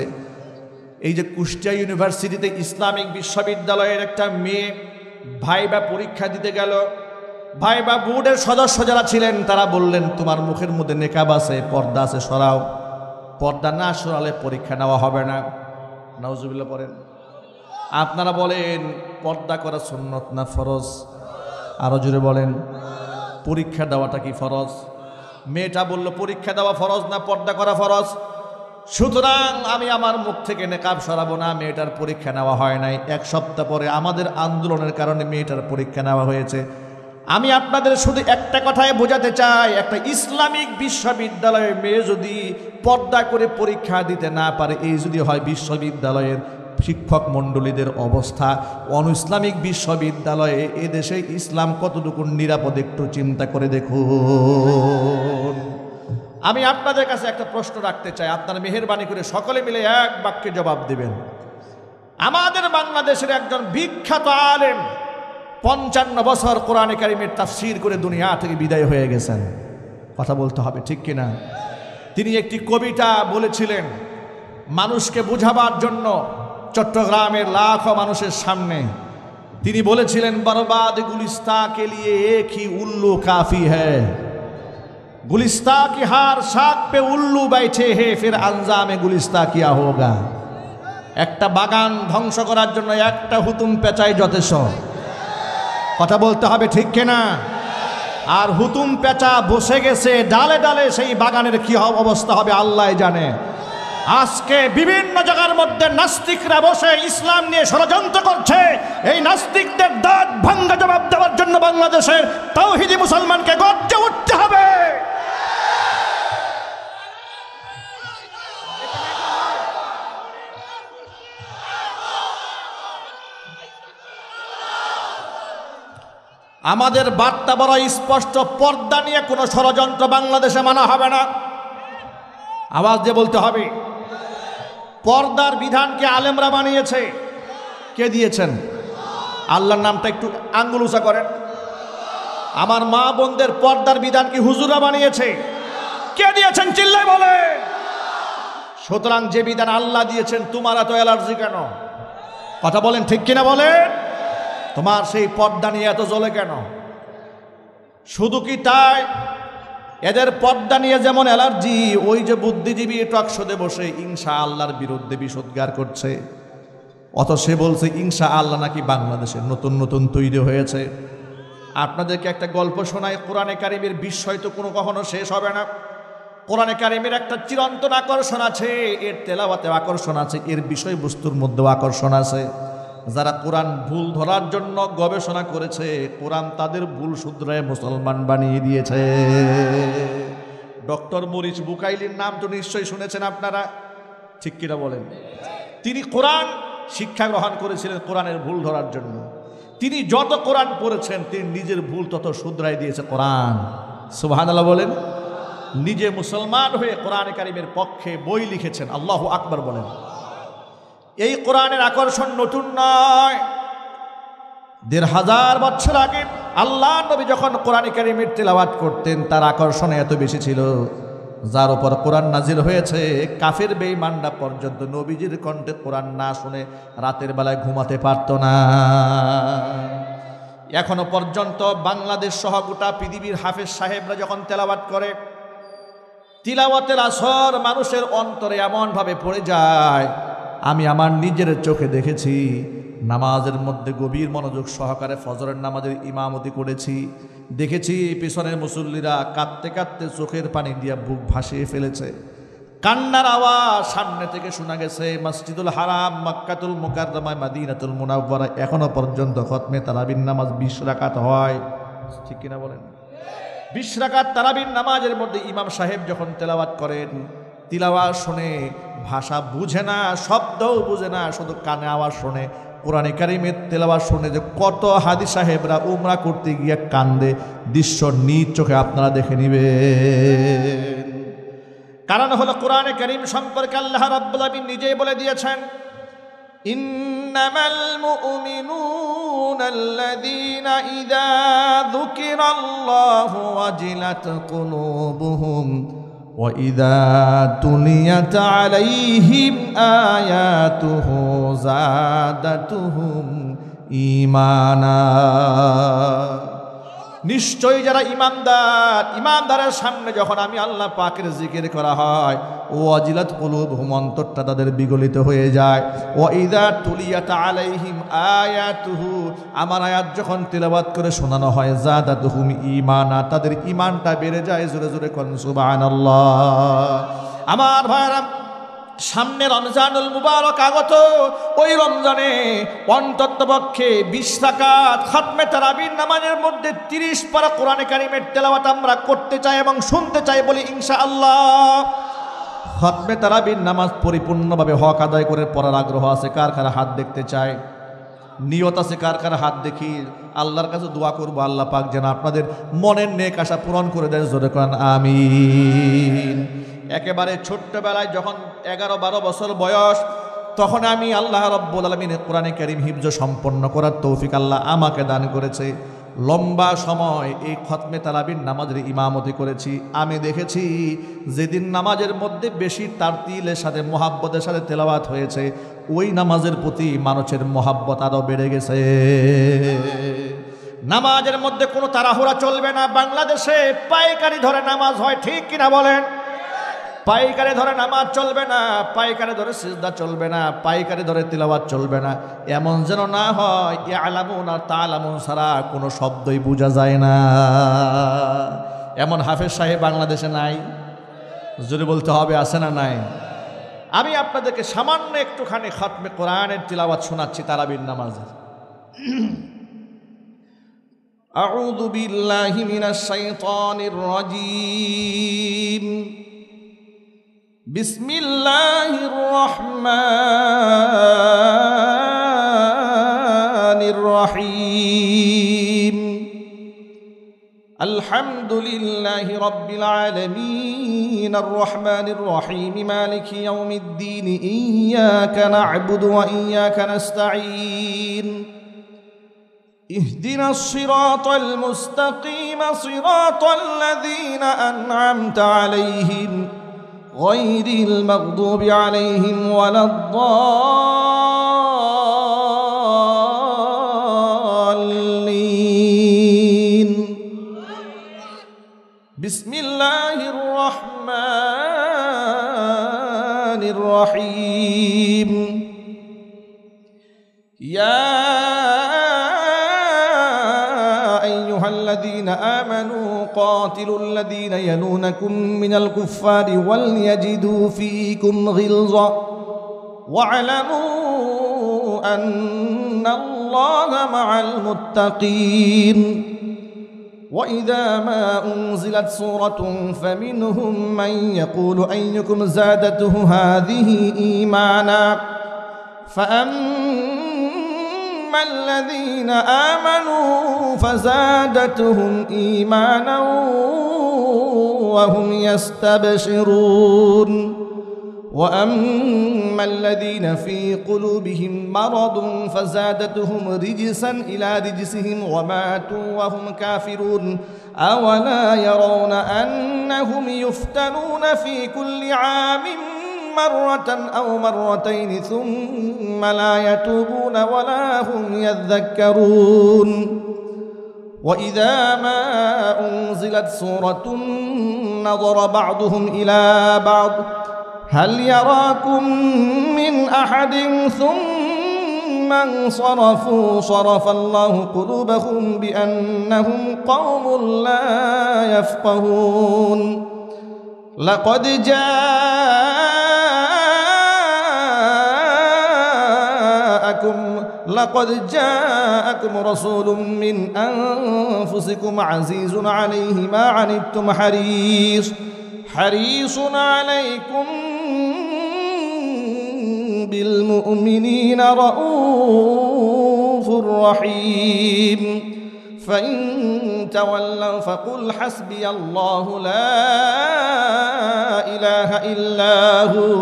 এই যে কুষ্টিয়া ইউনিভার্সিটিতে ইসলামিক বিশ্ববিদ্যালয়ের একটা মেয়ে ভাইবা পরীক্ষা দিতে গেল, ভাই বা বোর্ডের সদস্য যারা ছিলেন তারা বললেন, তোমার মুখের মধ্যে নেকাব আছে, পর্দা আছে, সরাও। পর্দা না সরালে পরীক্ষা নেওয়া হবে না। নাউজুবিল্লাহ পড়েন। আপনারা বলেন পর্দা করা সুন্নত না ফরজ? আরো জোরে বলেন। পরীক্ষা দেওয়াটা কি ফরজ? মেয়েটা বলল পরীক্ষা দেওয়া ফরজ না পর্দা করা ফরজ। সুতরাং আমি আমার মুখ থেকে নেকাব সরাবো না। মেয়েটার পরীক্ষা নেওয়া হয় নাই। এক সপ্তাহ পরে আমাদের আন্দোলনের কারণে মেয়েটার পরীক্ষা নেওয়া হয়েছে। আমি আপনাদের শুধু একটা কথায় বোঝাতে চাই, একটা ইসলামিক বিশ্ববিদ্যালয়ে মেয়ে যদি পর্দা করে পরীক্ষা দিতে না পারে, এই যদি হয় বিশ্ববিদ্যালয়ের শিক্ষক মণ্ডলীদের অবস্থা, ইসলামিক বিশ্ববিদ্যালয়ে এদেশে ইসলাম কতটুকু নিরাপদ একটু চিন্তা করে দেখুন। আমি আপনাদের কাছে একটা প্রশ্ন রাখতে চাই, আপনারা মেহেরবানি করে সকলে মিলে এক বাক্যে জবাব দেবেন। আমাদের বাংলাদেশের একজন বিখ্যাত আলেম 55 বছর কোরআনে কারিমের তাফসীর করে দুনিয়া থেকে বিদায় হয়ে গেছেন। কথা বলতে হবে, ঠিক কিনা? তিনি একটি কবিতা বলেছিলেন মানুষকে বুঝাবার জন্য চট্টগ্রামের লাখো মানুষের সামনে। তিনি বলেছিলেন, বরবাদ গুলিস্তা কে লিয়ে এক হি উল্লু কাফি হ্যায়, গুলিস্তা কি হার শাক পে উল্লু बैठे है फिर अंजाम गुलिस्ता किया होगा। একটা বাগান ধ্বংস করার জন্য একটা হুতুম পেঁচাই যথেষ্ট। কথা বলতে হবে, ঠিক কিনা? আর হুতুম পেঁচা বসে গেছে ডালে ডালে, সেই বাগানের কি অবস্থা হবে আল্লাহ জানে। আজকে বিভিন্ন জায়গার মধ্যে নাস্তিকরা বসে ইসলাম নিয়ে ষড়যন্ত্র করছে। এই নাস্তিকদের দাঁত ভাঙ্গা জবাব দেওয়ার জন্য বাংলাদেশের তাওহীদি মুসলমানকে গর্জে উঠতে হবে। আমাদের বার্তা বড় স্পষ্ট, পর্দা নিয়ে কোনো ষড়যন্ত্র বাংলাদেশে মানা হবে না। আওয়াজ দিয়ে বলতে হবে। পর্দার বিধানকে আলেমরা বানিয়েছে। কে দিয়েছেন? আল্লাহর নামটা একটু আঙ্গুল উঁচা করেন। আমার মা বোনদের পর্দার বিধান কি হুজুরা বানিয়েছে? কে দিয়েছেন? চিল্লায় বলে। সুতরাং যে বিধান আল্লাহ দিয়েছেন, তোমার এত অ্যালার্জি কেন? কথা বলেন, ঠিক কিনা বলেন? তোমার সেই পর্দা নিয়ে এত জ্বলে কেন? শুধু কি তাই? এদের পর্দা নিয়ে যেমন অ্যালার্জি, ওই যে বুদ্ধিজীবী টকশোতে বসে ইনশা আল্লাহর বিরুদ্ধে বিষোদ্গার করছে, অত সে বলছে ইনশা আল্লাহ নাকি বাংলাদেশে নতুন নতুন তৈরি হয়েছে। আপনাদেরকে একটা গল্প শোনায়। কোরআনে কারিমের বিষয় তো কখনো শেষ হবে না। কোরআনে কারিমের একটা চিরন্তন আকর্ষণ আছে, এর তেলাওয়াতে আকর্ষণ আছে, এর বিষয়বস্তুর মধ্যেও আকর্ষণ আছে। যারা কোরআন ভুল ধরার জন্য গবেষণা করেছে, কোরআন তাদের ভুল শুধরায় মুসলমান বানিয়ে দিয়েছে। ডক্টর মরিস বুকাইলির নাম তো নিশ্চয়ই শুনেছেন আপনারা, ঠিক কিনা বলেন? তিনি কোরআন শিক্ষা গ্রহণ করেছিলেন কোরআনের ভুল ধরার জন্য। তিনি যত কোরআন পড়েছেন, তিনি নিজের ভুল তত শুধরাই দিয়েছে কোরআন। সুবহানাল্লাহ বলেন। নিজে মুসলমান হয়ে কোরআনে কারিমের পক্ষে বই লিখেছেন। আল্লাহু আকবার বলেন। এই কোরআনের আকর্ষণ নতুন নয়। 1500 বছর আগে আল্লাহ নবী যখন কোরআনে কারিমের তেলাওয়াত করতেন, তার আকর্ষণ এত বেশি ছিল, যার উপর কোরআন নাজিল হয়েছে কাফের বেঈমানরা পর্যন্ত নবীজির কণ্ঠে কোরআন না শুনে রাতের বেলায় ঘুমাতে পারত না। এখনো পর্যন্ত বাংলাদেশ সহ গোটা পৃথিবীর হাফেজ সাহেবরা যখন তেলাওয়াত করে, তিলাওয়াতের আসর মানুষের অন্তরে এমনভাবে পড়ে যায়। আমি আমার নিজের চোখে দেখেছি। নামাজের মধ্যে গভীর মনোযোগ সহকারে ফজরের নামাজের ইমামতি করেছি, দেখেছি পিছনের মুসল্লিরা কাঁদতে কাঁদতে চোখের পানি দিয়ে বুক ভাসিয়ে ফেলেছে। কান্নার আওয়াজ সামনে থেকে শোনা গেছে। মসজিদুল হারাম, মক্কাতুল মুকাররমা, মদিনাতুল মুনাওয়ারা এখনো পর্যন্ত খতমে তারাবির নামাজ 20 রাকাত হয়, ঠিক কিনা বলেন? 20 রাকাত তারাবির নামাজের মধ্যে ইমাম সাহেব যখন তেলাওয়াত করেন, তিলাওয়াত শুনে ভাষা বুঝে না, শব্দও বুঝে না, শুধু কানে আওয়াজ শুনে। কোরআনে কারিমের তেলাওয়াত শুনে যে কত হাদি সাহেবরা উমরা করতে গিয়ে কান্দে, দৃশ্য নিজ চোখে আপনারা দেখে নিবেন। কারণ হলো কোরআনে কারিম সম্পর্কে আল্লাহ রাব্বুল আলামিন নিজেই বলে দিয়েছেন, ইন্নামাল মুমিনুনা আল্লাযীনা ইযা যুকিরাল্লাহু ওয়াজিলাত কুলুবুহুম وَإِذَا تُلِيَتْ عَلَيْهِمْ آيَاتُهُ زَادَتْهُمْ إِيمَانًا। নিশ্চয়ই যারা ইমানদার, ইমানদারের সামনে যখন আমি আল্লাহ পাকের জিকির করা হয়, ওয়াজিলাত কুলুবহুম, অন্তরটা তাদের বিগলিত হয়ে যায়। ওয়া ইযা তুলিয়াত আলাইহিম আয়াতুহু, আমার আয়াত যখন তিলাওয়াত করে শোনানো হয়, যাদাতুহুম ঈমানা, তাদের ঈমানটা বেড়ে যায়। জোরে জোরে কোন সুবহানাল্লাহ। আমার ভাইরা, সামনে রমজানুল মুবারক আগত। ওই রমজানে অন্ততপক্ষে 20 রাকাত খাতমে তারাবির নামাজের মধ্যে 30 পারা কোরআনে কারিমের তেলাওয়াত আমরা করতে চাই এবং শুনতে চাই, বলি ইনশাআল্লাহ। খাতমে তারাবির নামাজ পরিপূর্ণভাবে হক আদায় করে পড়ার আগ্রহ আছে? কার কার হাত দেখতে চায়? নিয়ত আছে কার কার? হাত দেখি। আল্লাহর কাছে দোয়া করবো, আল্লাহ পাক যেন আপনাদের মনের নেক আশা পূরণ করে দেয়। জোরে কোরআন আমিন। একেবারে ছোট্টবেলায় যখন 11-12 বছর বয়স, তখন আমি আল্লাহ রাব্বুল আলামিনের কোরআনে কারীম হিফজ সম্পন্ন করার তৌফিক আল্লাহ আমাকে দান করেছে। লম্বা সময় এই খতমে তারাবির নামাজের ইমামতি করেছি। আমি দেখেছি যেদিন নামাজের মধ্যে বেশি তারতিলের সাথে, মোহাব্বতের সাথে তেলাওয়াত হয়েছে, ওই নামাজের প্রতি মানুষের মোহাব্বত আরও বেড়ে গেছে। নামাজের মধ্যে কোনো তাড়াহুড়া চলবে না। বাংলাদেশে পাইকারি ধরে নামাজ হয়, ঠিক কিনা বলেন? পাইকারে ধরে নামাজ চলবে না, পাইকারে ধরে সিজদা চলবে না, পাইকারে ধরে তিলাওয়াত চলবে না। এমন যেন না হয় ইয়ালামুন আর তালামুন ছাড়া কোনো শব্দই বোঝা যায় না। এমন হাফেজ সাহেব বাংলাদেশে নাই? জোরে বলতে হবে, আছে না নাই? আমি আপনাদেরকে সামান্য একটুখানি খাতমে কোরআনের তিলাওয়াত শোনাচ্ছি তারাবির নামাজের। আউযু বিল্লাহি মিনাশ শাইতানির রাজীম। বিসমিল্লাহির রহমানির রহিম। আলহামদুলিল্লাহি রাব্বিল আলামিন, আর রহমানির রহিম, মালিকি ইয়াউমিদ্দিন, ইয়্যাকা না'বুদু ওয়া ইয়্যাকা নাস্তাঈন। ইহদিনাস সিরাতাল মুস্তাকিম, সিরাতাল লাযীনা আন'আমতা আলাইহিম غير المغضوب عليهم ولا الضالين. بسم الله الرحمن الرحيم. يا أيها الذين آمنوا قاتلوا الذين يلونكم من الكفار وليجدوا فيكم غلظة واعلموا أن الله مع المتقين. وإذا ما أنزلت سورة فمنهم من يقول أيكم زادته هذه إيمانا فأما الذين آمنوا فزادتهم إيمانا وهم يستبشرون. وأما الذين في قلوبهم مرض فزادتهم رجسا إلى رجسهم وماتوا وهم كافرون. أولا يرون أنهم يفتنون في كل عام مرة أو مرتين ثم لا يتوبون ولا هم يذكرون. وإذا ما أنزلت سورة نظر بعضهم إلى بعض هل يراكم من أحد ثم انصرفوا صرف الله قلوبهم بأنهم قوم لا يفقهون. لقد جاءكم رسول من أنفسكم عزيز عليه ما عنتم حريص عليكم بالمؤمنين رؤوف رحيم. فإن تولوا فقل حسبي الله لا إله إلا هو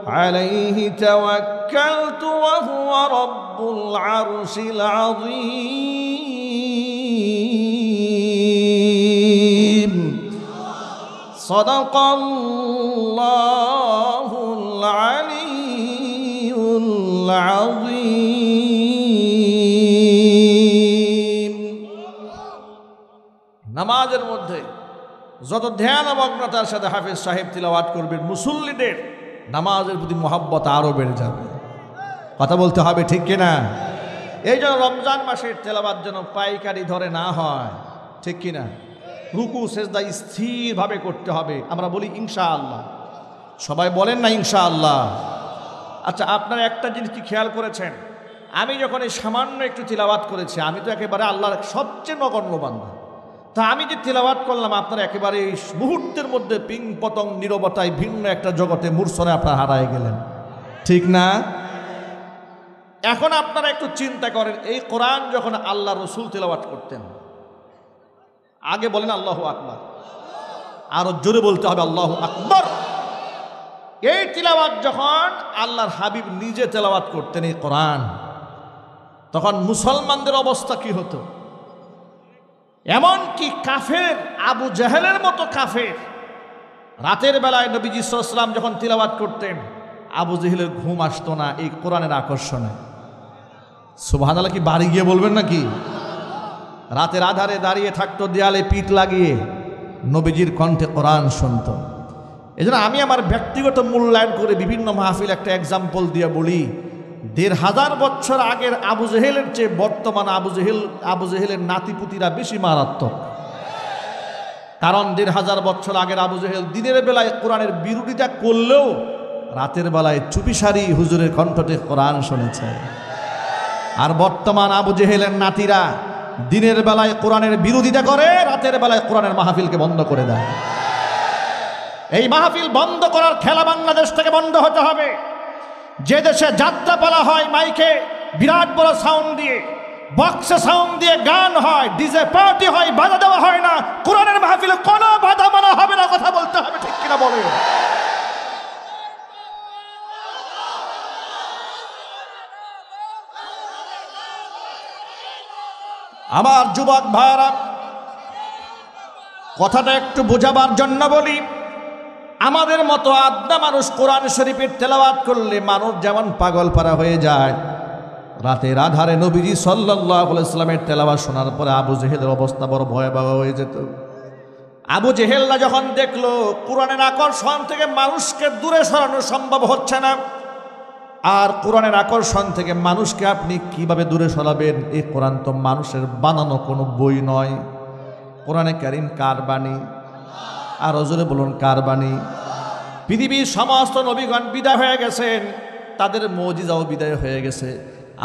عليه توكلت وهو رب العرش العظيم. صدق الله العلي العظيم. নামাজের মধ্যে যত ধ্যানমগ্নতার সাথে হাফেজ সাহেব তিলাওয়াত করবেন, মুসল্লিদের নামাজের প্রতি মহব্বত আরও বেড়ে যাবে। কথা বলতে হবে, ঠিক কিনা? এই জন্য রমজান মাসের তেলাওয়াত যেন পাইকারি ধরে না হয়, ঠিক কিনা? রুকু সেজদা স্থিরভাবে করতে হবে। আমরা বলি ইনশাআল্লাহ, সবাই বলেন না ইনশাআল্লাহ? আচ্ছা, আপনারা একটা জিনিস কি খেয়াল করেছেন? আমি যখন এই সামান্য একটু তিলাওয়াত করেছি, আমি তো একেবারে আল্লাহর সবচেয়ে নগণ্য বান্দা। তা আমি যে তিলাওয়াত করলাম, আপনারা একেবারে এই মুহূর্তের মধ্যে পিং পতং নীরবতায় ভিন্ন একটা জগতে মূর্ছনে আপনারা হারায় গেলেন, ঠিক না? এখন আপনারা একটু চিন্তা করেন, এই কোরআন যখন আল্লাহ রসুল তিলাওয়াত করতেন, আগে বলেন আল্লাহু আকবার, আরো জোরে বলতে হবে আল্লাহু আকবার। এই তিলাওয়াত যখন আল্লাহর হাবিব নিজে তেলাওয়াত করতেন এই কোরআন, তখন মুসলমানদের অবস্থা কি হতো? এমন কি কাফের, আবু জাহেলের মতো কাফের, রাতের বেলায় নবীজি সাল্লাল্লাহু আলাইহি ওয়াসাল্লাম যখন তিলাওয়াত করতেন, আবু জাহেলের ঘুম আসতো না এই কোরআনের আকর্ষণে। সুবহানাল্লাহ, কি বাড়ি গিয়ে বলবেন নাকি? রাতের আধারে দাঁড়িয়ে থাকতো দেয়ালে পিঠ লাগিয়ে, নবীজির কণ্ঠে কোরআন শুনত। এই জন্য আমি আমার ব্যক্তিগত মূল্যায়ন করে বিভিন্ন মাহফিল একটা এক্সাম্পল দিয়ে বলি, ১৫০০ বছর আগের আবু জেহেলের চেয়ে বর্তমান আবু জেহেলের নাতিপুতিরা বেশি মারাত্মক। কারণ ১৫০০ বছর আগের আবু জেহেল দিনের বেলায় কোরআনের বিরোধিতা করলেও রাতের বেলায় চুপিসারি হুজুরের কণ্ঠতে কোরআন শুনেছে। আর বর্তমান আবু জেহেলের নাতিরা দিনের বেলায় কোরআনের বিরোধিতা করে, রাতের বেলায় কোরআনের মাহফিলকে বন্ধ করে দেয়। এই মাহফিল বন্ধ করার খেলা বাংলাদেশ থেকে বন্ধ হতে হবে। যে দেশে যাত্রাপালা হয় মাইকে বিরাট বড় সাউন্ড দিয়ে, বক্সে সাউন্ড দিয়ে গান হয়, ডিজে পার্টি হয়, বাধা দেওয়া হয় না, কোরআনের মাহফিলে কোনো বাধা মানা হবে না। কথা বলতে হবে, ঠিক কিনা বলে? আমার যুবক ভাইরা, কথাটা একটু বোঝাবার জন্য বলি, আমাদের মতো আদনা মানুষ কোরআন শরীফের তেলাওয়াত করলে মানুষ যেমন পাগল পারা হয়ে যায়, রাতের আধারে নবীজি সাল্লাল্লাহু আলাইহি ওয়াসাল্লামের তেলাওয়াত শোনার পরে আবু জেহেলের অবস্থা বড় ভয়াবহ হয়ে যেত। আবু জেহেলরা যখন দেখলো কোরআনের আকর্ষণ থেকে মানুষকে দূরে সরানো সম্ভব হচ্ছে না, আর কোরআনের আকর্ষণ থেকে মানুষকে আপনি কিভাবে দূরে সরাবেন? এই কোরআন তো মানুষের বানানো কোনো বই নয়। কোরআনে কারীম কার বাণী? আর জোরে বলুন, কার বাণী? পৃথিবীর সমস্ত নবীগণ বিদায় হয়ে গেছেন, তাদের মুজিজাও বিদায় হয়ে গেছে।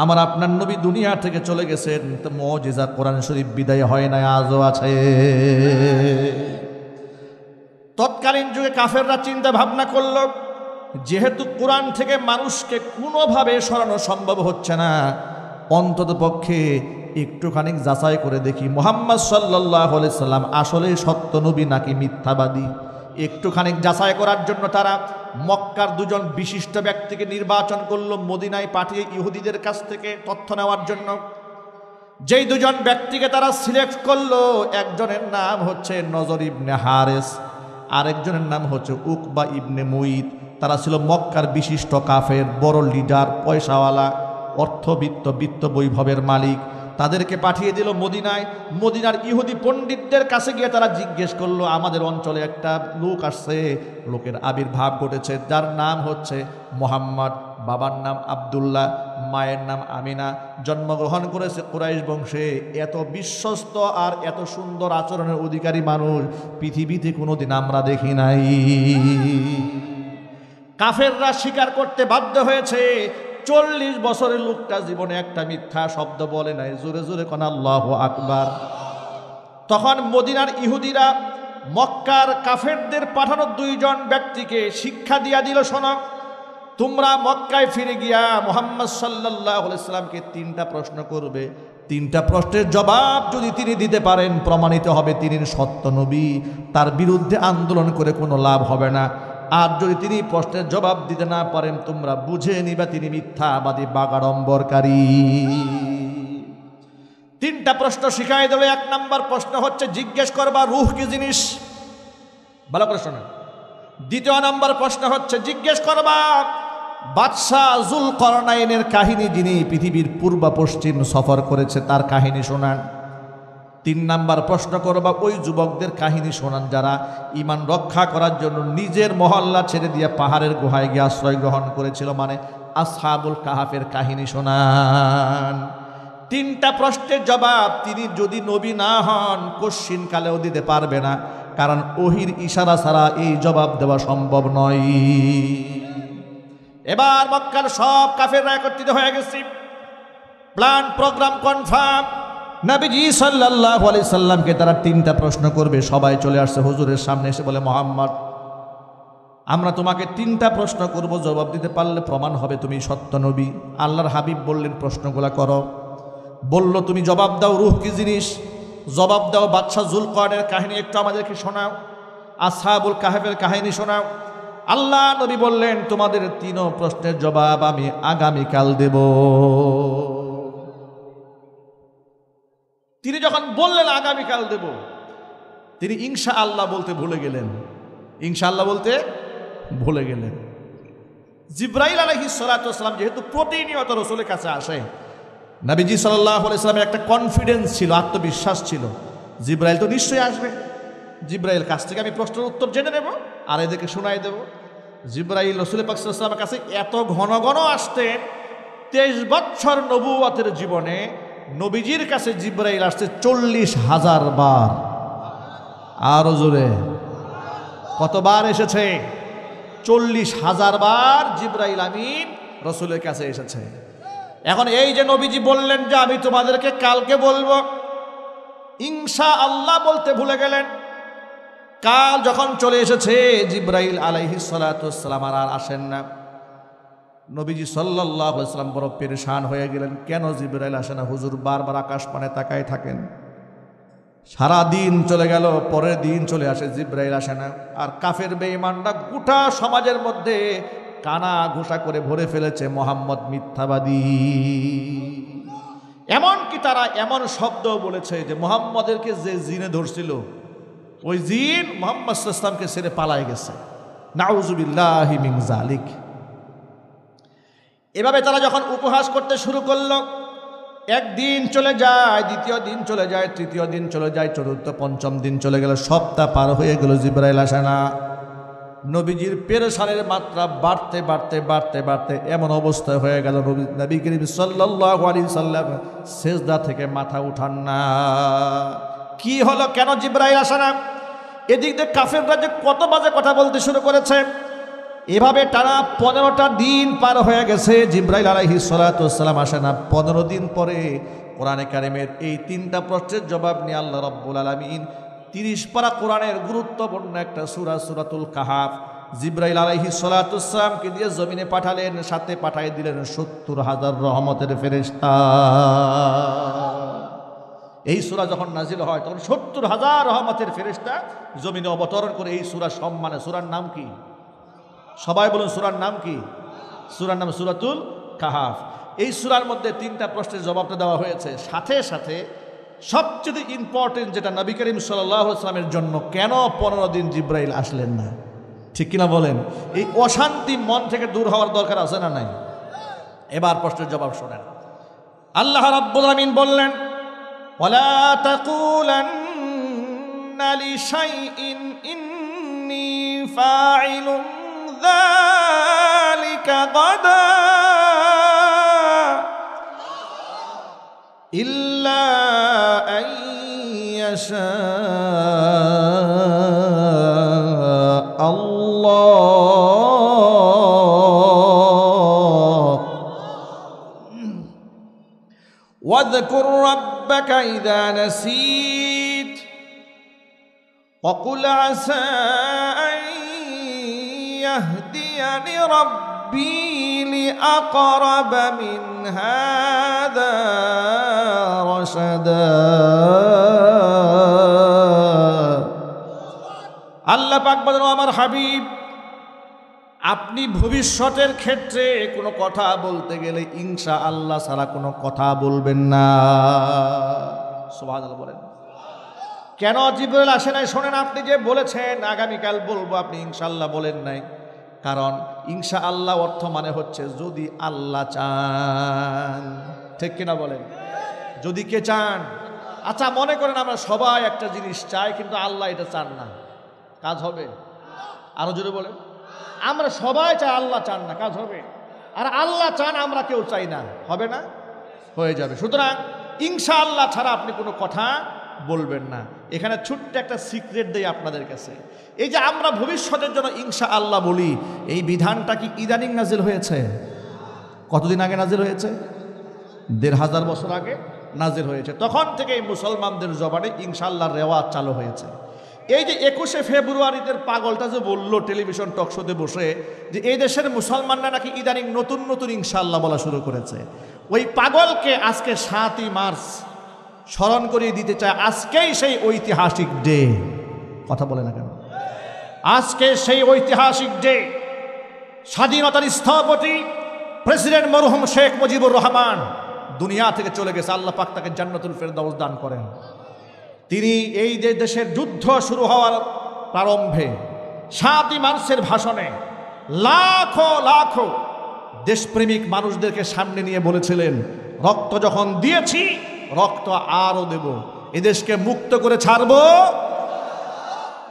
আমার আপনার নবী দুনিয়া থেকে চলে গেছেন, তো মুজিজা কোরআন শরীফ বিদায় হয় না, আজও আছে। তৎকালীন যুগে কাফেররা চিন্তা ভাবনা করল, যেহেতু কোরআন থেকে মানুষকে কোনোভাবে সরানো সম্ভব হচ্ছে না, অন্তত পক্ষে একটুখানি যাচাই করে দেখি মুহাম্মদ সাল্লাল্লাহু আলাইহি সাল্লাম আসলে সত্য নবী নাকি মিথ্যাবাদী। একটুখানি যাচাই করার জন্য তারা মক্কার দুজন বিশিষ্ট ব্যক্তিকে নির্বাচন করলো, মদিনায় পাঠিয়ে ইহুদিদের কাছ থেকে তথ্য নেওয়ার জন্য। যেই দুজন ব্যক্তিকে তারা সিলেক্ট করলো, একজনের নাম হচ্ছে নজর ইবনে হারেস, আরেকজনের নাম হচ্ছে উকবা ইবনে মুইত। তারা ছিল মক্কার বিশিষ্ট কাফের, বড় লিডার, পয়সাওয়ালা, অর্থবিত্ত, বিত্ত বৈভবের মালিক। তাদেরকে পাঠিয়ে দিল মদিনায়। মদিনার ইহুদি পণ্ডিতদের কাছে গিয়ে তারা জিজ্ঞেস করলো, আমাদের অঞ্চলে একটা লোক আসছে, লোকের আবির্ভাব ঘটেছে, যার নাম হচ্ছে মোহাম্মদ, বাবার নাম আব্দুল্লাহ, মায়ের নাম আমিনা, জন্মগ্রহণ করেছে কুরাইশ বংশে। এত বিশ্বস্ত আর এত সুন্দর আচরণের অধিকারী মানুষ পৃথিবীতে কোনোদিন আমরা দেখি নাই। কাফেররা স্বীকার করতে বাধ্য হয়েছে, 40 বছরের লোকটা জীবনে একটা মিথ্যা শব্দ বলে নাই। জোরে জোরে কোন আল্লাহু আকবার। তখন মদিনার ইহুদিরা মক্কার কাফেরদের পাঠানো 2 জন ব্যক্তিকে শিক্ষা দিয়া দিল, শোনো, তোমরা মক্কায় ফিরে গিয়া মুহাম্মদ সাল্লাল্লাহু আলাইহি সাল্লামকে 3টা প্রশ্ন করবে। 3টা প্রশ্নের জবাব যদি তিনি দিতে পারেন, প্রমাণিত হবে তিনি সত্য নবী, তার বিরুদ্ধে আন্দোলন করে কোনো লাভ হবে না। আর যদি তিনি প্রশ্নের জবাব দিতে না পারেন, তোমরা বুঝে নিবা তিনি মিথ্যাবাদী, বাগাড়ম্বরকারী। 3টা প্রশ্ন শিখাই দিল। 1 নম্বর প্রশ্ন হচ্ছে জিজ্ঞেস করবা রূহ কি জিনিস, ভালো করে শোনেন। 2 নম্বর প্রশ্ন হচ্ছে জিজ্ঞেস করবা বাদশাহ যুলকরনাইনের কাহিনী, যিনি পৃথিবীর পূর্ব পশ্চিম সফর করেছে, তার কাহিনী শোনান। 3 নাম্বার প্রশ্ন করবা ওই যুবকদের কাহিনী শোনান যারা ঈমান রক্ষা করার জন্য নিজের মহল্লা ছেড়ে দিয়ে পাহাড়ের গুহায় গিয়ে আশ্রয় গ্রহণ করেছিল, মানে আসহাবুল কাহাফের কাহিনী শোনান। 3টা প্রশ্নের জবাব তিনি যদি নবী না হন কশ্চিন কালেও দিতে পারবে না, কারণ ওহির ইশারা ছাড়া এই জবাব দেওয়া সম্ভব নয়। এবার মক্কার সব কাফেররা একত্রিত হয়ে গেছে, প্ল্যান প্রোগ্রাম কনফার্ম। নবীজি সাল্লাল্লাহু আলাইহি সাল্লামকে তারা 3টা প্রশ্ন করবে। সবাই চলে আসছে হুজুরের সামনে, এসে বলে, মুহাম্মদ, আমরা তোমাকে 3টা প্রশ্ন করব, জবাব দিতে পারলে প্রমাণ হবে তুমি সত্য নবী। আল্লাহর হাবিব বললেন, প্রশ্নগুলো করো। বলল, তুমি জবাব দাও রূহ কি জিনিস, জবাব দাও বাদশাহ জুলকারনাইনের কাহিনী একটু আমাদেরকে শোনাও, আসহাবুল কাহাফের কাহিনী শোনাও। আল্লাহ নবী বললেন, তোমাদের 3 প্রশ্নের জবাব আমি আগামীকাল দেব। তিনি যখন বললেন আগামীকাল দেব, তিনি ইনশাআল্লাহ বলতে ভুলে গেলেন। ইনশাআল্লাহ বলতে ভুলে গেলেন। জিবরাইল আলাইহিস সালাতু ওয়াস সালাম যেহেতু প্রতিনিয়ত রাসূলের কাছে আসে, নবীজি সাল্লাল্লাহু আলাইহি সাল্লামের একটা কনফিডেন্স ছিল, আত্মবিশ্বাস ছিল, জিবরাইল তো নিশ্চয়ই আসবে। জিবরাইল কাছ থেকে আমি প্রশ্নের উত্তর জেনে নেব আর এদেরকে শোনাই দেব। জিবরাইল রাসূল পাক সাল্লাল্লাহু আলাইহি ওয়াসাল্লামের কাছে এত ঘন ঘন আসতেন, 23 বছর নবুয়তের জীবনে নবীজির কাছে জিবরাইল আসছে 40,000 বার। আরো জোরে কতবার এসেছে? 40,000 বার জিবরাইল আমিন রাসূলের কাছে এসেছে। এখন এই যে নবীজি বললেন যে আমি তোমাদেরকে কালকে বলবো, ইনশাআল্লাহ বলতে ভুলে গেলেন। কাল যখন চলে এসেছে, জিবরাইল আলাইহিস সালাতু ওয়াস সালাম আর আসেন না। নবীজি সাল্লাল্লাহু আলাইহি ওয়াসাল্লাম বড় পেরেশান হয়ে গেলেন, কেন জিবরাইল আসে না? হুজুর বারবার আকাশ পানে তাকায় থাকেন। সারা দিন চলে গেল, পরের দিন চলে আসে, জিবরাইল আসে না। আর কাফের বেঈমানরা গোটা সমাজের মধ্যে কানা ঘোষা করে ভরে ফেলেছে মুহাম্মদ মিথ্যাবাদী। এমনকি তারা এমন শব্দ বলেছে যে মুহাম্মদেরকে যে জিনে ধরছিল ওই জিন মুহাম্মদ সাল্লাল্লাহু আলাইহি ওয়াসাল্লামকে ছেড়ে পালায় গেছে। নাউযুবিল্লাহি মিন যালিক। এভাবে তারা যখন উপহাস করতে শুরু করলো, একদিন চলে যায়, দ্বিতীয় দিন চলে যায়, তৃতীয় দিন চলে যায়, চতুর্থ পঞ্চম দিন চলে গেল, সপ্তাহ পার হয়ে গেল, জিবরাইল আসে না। নবীজির পেরেশানের মাত্রা বাড়তে বাড়তে বাড়তে বাড়তে এমন অবস্থা হয়ে গেল, নবী করিম সাল্লাল্লাহু আলাইহি সাল্লাম সিজদা থেকে মাথা উঠান না। কি হলো, কেন জিবরাইল আসে না? এদিক দিয়ে কাফেররা যে কত বাজে কথা বলতে শুরু করেছে। এভাবে টানা 15টা দিন পার হয়ে গেছে, জিবরাইল আলাইহিস সালাতু ওয়াস সালাম আসে না। 15 দিন পরে কোরআনে কারিমের এই 3টা প্রশ্নের জবাব নিয়ে আল্লাহ রাব্বুল আলামিন 30 পারা কোরআনের গুরুত্বপূর্ণ একটা সূরা, সূরাতুল কাহাফ, জিবরাইল আলাইহিস সালাতু ওয়াস সালামকে দিয়ে জমিনে পাঠালেন। সাথে পাঠিয়ে দিলেন 70,000 রহমতের ফেরেশতা। এই সূরা যখন নাজিল হয় তখন 70,000 রহমতের ফেরেশতা জমিনে অবতরণ করে এই সূরা সম্মানে। সূরার নাম কি? সবাই বলুন, সূরার নাম কি? সূরার নাম সূরাতুল কাহাফ। এই সূরার মধ্যে 3টা প্রশ্নের জবাবটা দেওয়া হয়েছে। সাথে সাথে সবচেয়ে ইম্পর্টেন্ট যেটা, নবী করিম সাল্লাল্লাহু আলাইহি ওয়াসাল্লামের জন্য কেন 15 দিন জিবরাইল আসলেন না? ঠিক কিনা বলেন? এই অশান্তি মন থেকে দূর হওয়ার দরকার আছে না নাই? এবার প্রশ্নের জবাব শোনেন। আল্লাহ রাব্বুল আমিন বললেন, ওয়ালা তাকুলান্না লিশাইইন ইন্নী ফাইলুন যালিকা গাদা ইল্লা আন ইয়াশা আল্লাহ ওয়াযকুর রাব্বাকা ইযা নাসীত ওয়াকুল আসা আন ইয়াহদিয়ানি রাব্বি লিআকরাব মিন হাযা রাশাদা। আল্লাহ পাক বলেন, আমার হাবিব, আপনি ভবিষ্যতের ক্ষেত্রে কোনো কথা বলতে গেলে ইনশাআল্লাহ ছাড়া কোনো কথা বলবেন না। সুবহানাল্লাহ বলেন। কেন জিবরাইল আসে নাই? শোনেন, আপনি যে বলেছেন আগামীকাল বলবো, আপনি ইনশাআল্লাহ বলেন নাই। কারণ ইনশাআল্লাহ অর্থ মানে হচ্ছে যদি আল্লাহ চান। ঠিক কিনা বলেন? যদি কে চান? আচ্ছা মনে করেন আমরা সবাই একটা জিনিস চাই, কিন্তু আল্লাহ এটা চান না, কাজ হবে? আরো জোরে বলেন। আমরা সবাই চাই, আল্লাহ চান না, কাজ হবে? আর আল্লাহ চান, আমরা কেউ চাই না, হবে না? হয়ে যাবে। সুতরাং ইনশাআল্লাহ ছাড়া আপনি কোনো কথা বলবেন না। এখানে ছোট্ট একটা সিক্রেট দেই আপনাদের কাছে। এই যে আমরা ভবিষ্যতের জন্য ইনশাআল্লাহ বলি, এই বিধানটা কি ইদানিং নাজিল হয়েছে? কতদিন আগে নাজিল হয়েছে? ১৫০০ বছর আগে নাজিল হয়েছে। তখন থেকে এই মুসলমানদের জবানে ইনশাআল্লাহর রেওয়াজ চালু হয়েছে। এই যে ২১শে ফেব্রুয়ারিদের পাগলটা যে বললো টেলিভিশন টকশোতে বসে যে এই দেশের মুসলমানরা নাকি ইদানিং নতুন নতুন ইনশাআল্লাহ বলা শুরু করেছে, ওই পাগলকে আজকে ৭ই মার্চ স্মরণ করিয়ে দিতে চায়। আজকেই সেই ঐতিহাসিক ডে। কথা বলে না কেন? আজকে সেই ঐতিহাসিক ডে। স্বাধীনতার স্থপতি প্রেসিডেন্ট মরহুম শেখ মুজিবুর রহমান দুনিয়া থেকে চলে গেছে। আল্লাহ পাক তাকে জান্নাতুল ফেরদাউস দান করেন। তিনি এই যে দেশের যুদ্ধ শুরু হওয়ার প্রারম্ভে ৭ই মার্চের ভাষণে লাখো লাখো দেশপ্রেমিক মানুষদেরকে সামনে নিয়ে বলেছিলেন, রক্ত যখন দিয়েছি রক্ত আরও দেব, এদেশকে মুক্ত করে ছাড়ব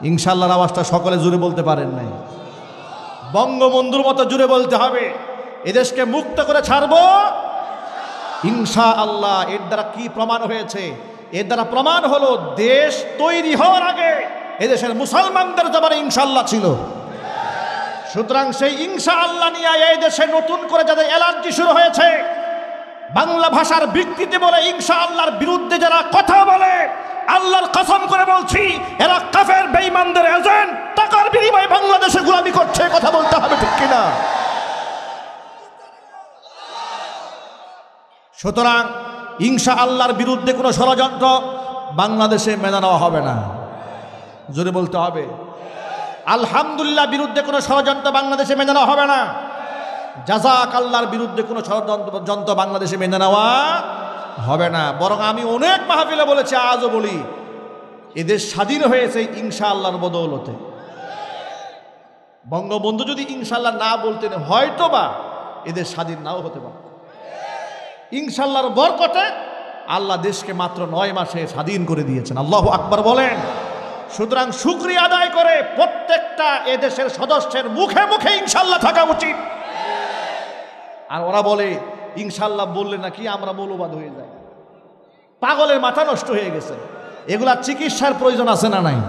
ইনশাআল্লাহর আওয়াজটা সকলে জুড়ে বলতে পারেন নাই। বঙ্গবন্ধুর মতো জুড়ে বলতে হবে, এদেশকে মুক্ত করে ছাড়ব ইনশাআল্লাহ। এর দ্বারা কি প্রমাণ হয়েছে? এর দ্বারা প্রমাণ হলো দেশ তৈরি হওয়ার আগে এদেশের মুসলমানদের জবানে ইনশাআল্লাহ ছিল। সুতরাং সেই ইনশাআল্লাহ নিয়ে এই দেশে নতুন করে যাদের অ্যালার্জি শুরু হয়েছে, বাংলা ভাষার বিকৃতি বলে ইনশাআল্লাহর বিরুদ্ধে যারা কথা বলে, আল্লাহর কসম করে বলছি এরা কাফের বেঈমানদের এজেন্ট, টাকার বিনিময়ে বাংলাদেশে গোলামি করছে। কথা বলতে হবে, ঠিক কিনা? সুতরাং ইনশাআল্লাহর বিরুদ্ধে কোনো ষড়যন্ত্র বাংলাদেশে মেনে নেওয়া হবে না। জোরে বলতে হবে। আলহামদুলিল্লাহ বিরুদ্ধে কোনো ষড়যন্ত্র বাংলাদেশে মেনে নেওয়া হবে না। জাযাকাল্লাহর বিরুদ্ধে কোনো ষড়যন্ত্র বাংলাদেশে মেনে নেওয়া হবে না। বরং আমি অনেক মাহফিলে বলেছি, আজও বলি, এদেশ স্বাধীন হয়েছে ইনশাআল্লাহর বদৌলতে। বঙ্গবন্ধু যদি ইনশাআল্লাহ না বলতেন হয়তো বা এদেশ স্বাধীন নাও হতে পারে। ইনশাআল্লাহর বরকতে আল্লাহ দেশকে মাত্র ৯ মাসে স্বাধীন করে দিয়েছেন। আল্লাহু আকবার বলেন। সুতরাং শুকরিয়া আদায় করে প্রত্যেকটা এদেশের সদস্যের মুখে মুখে ইনশাআল্লাহ থাকা উচিত। আর ওরা বলে ইনশাআল্লাহ বললে নাকি আমরা মৌলবাদ হয়ে যাই। পাগলের মাথা নষ্ট হয়ে গেছে। এগুলা চিকিৎসার প্রয়োজন আছে না নাই?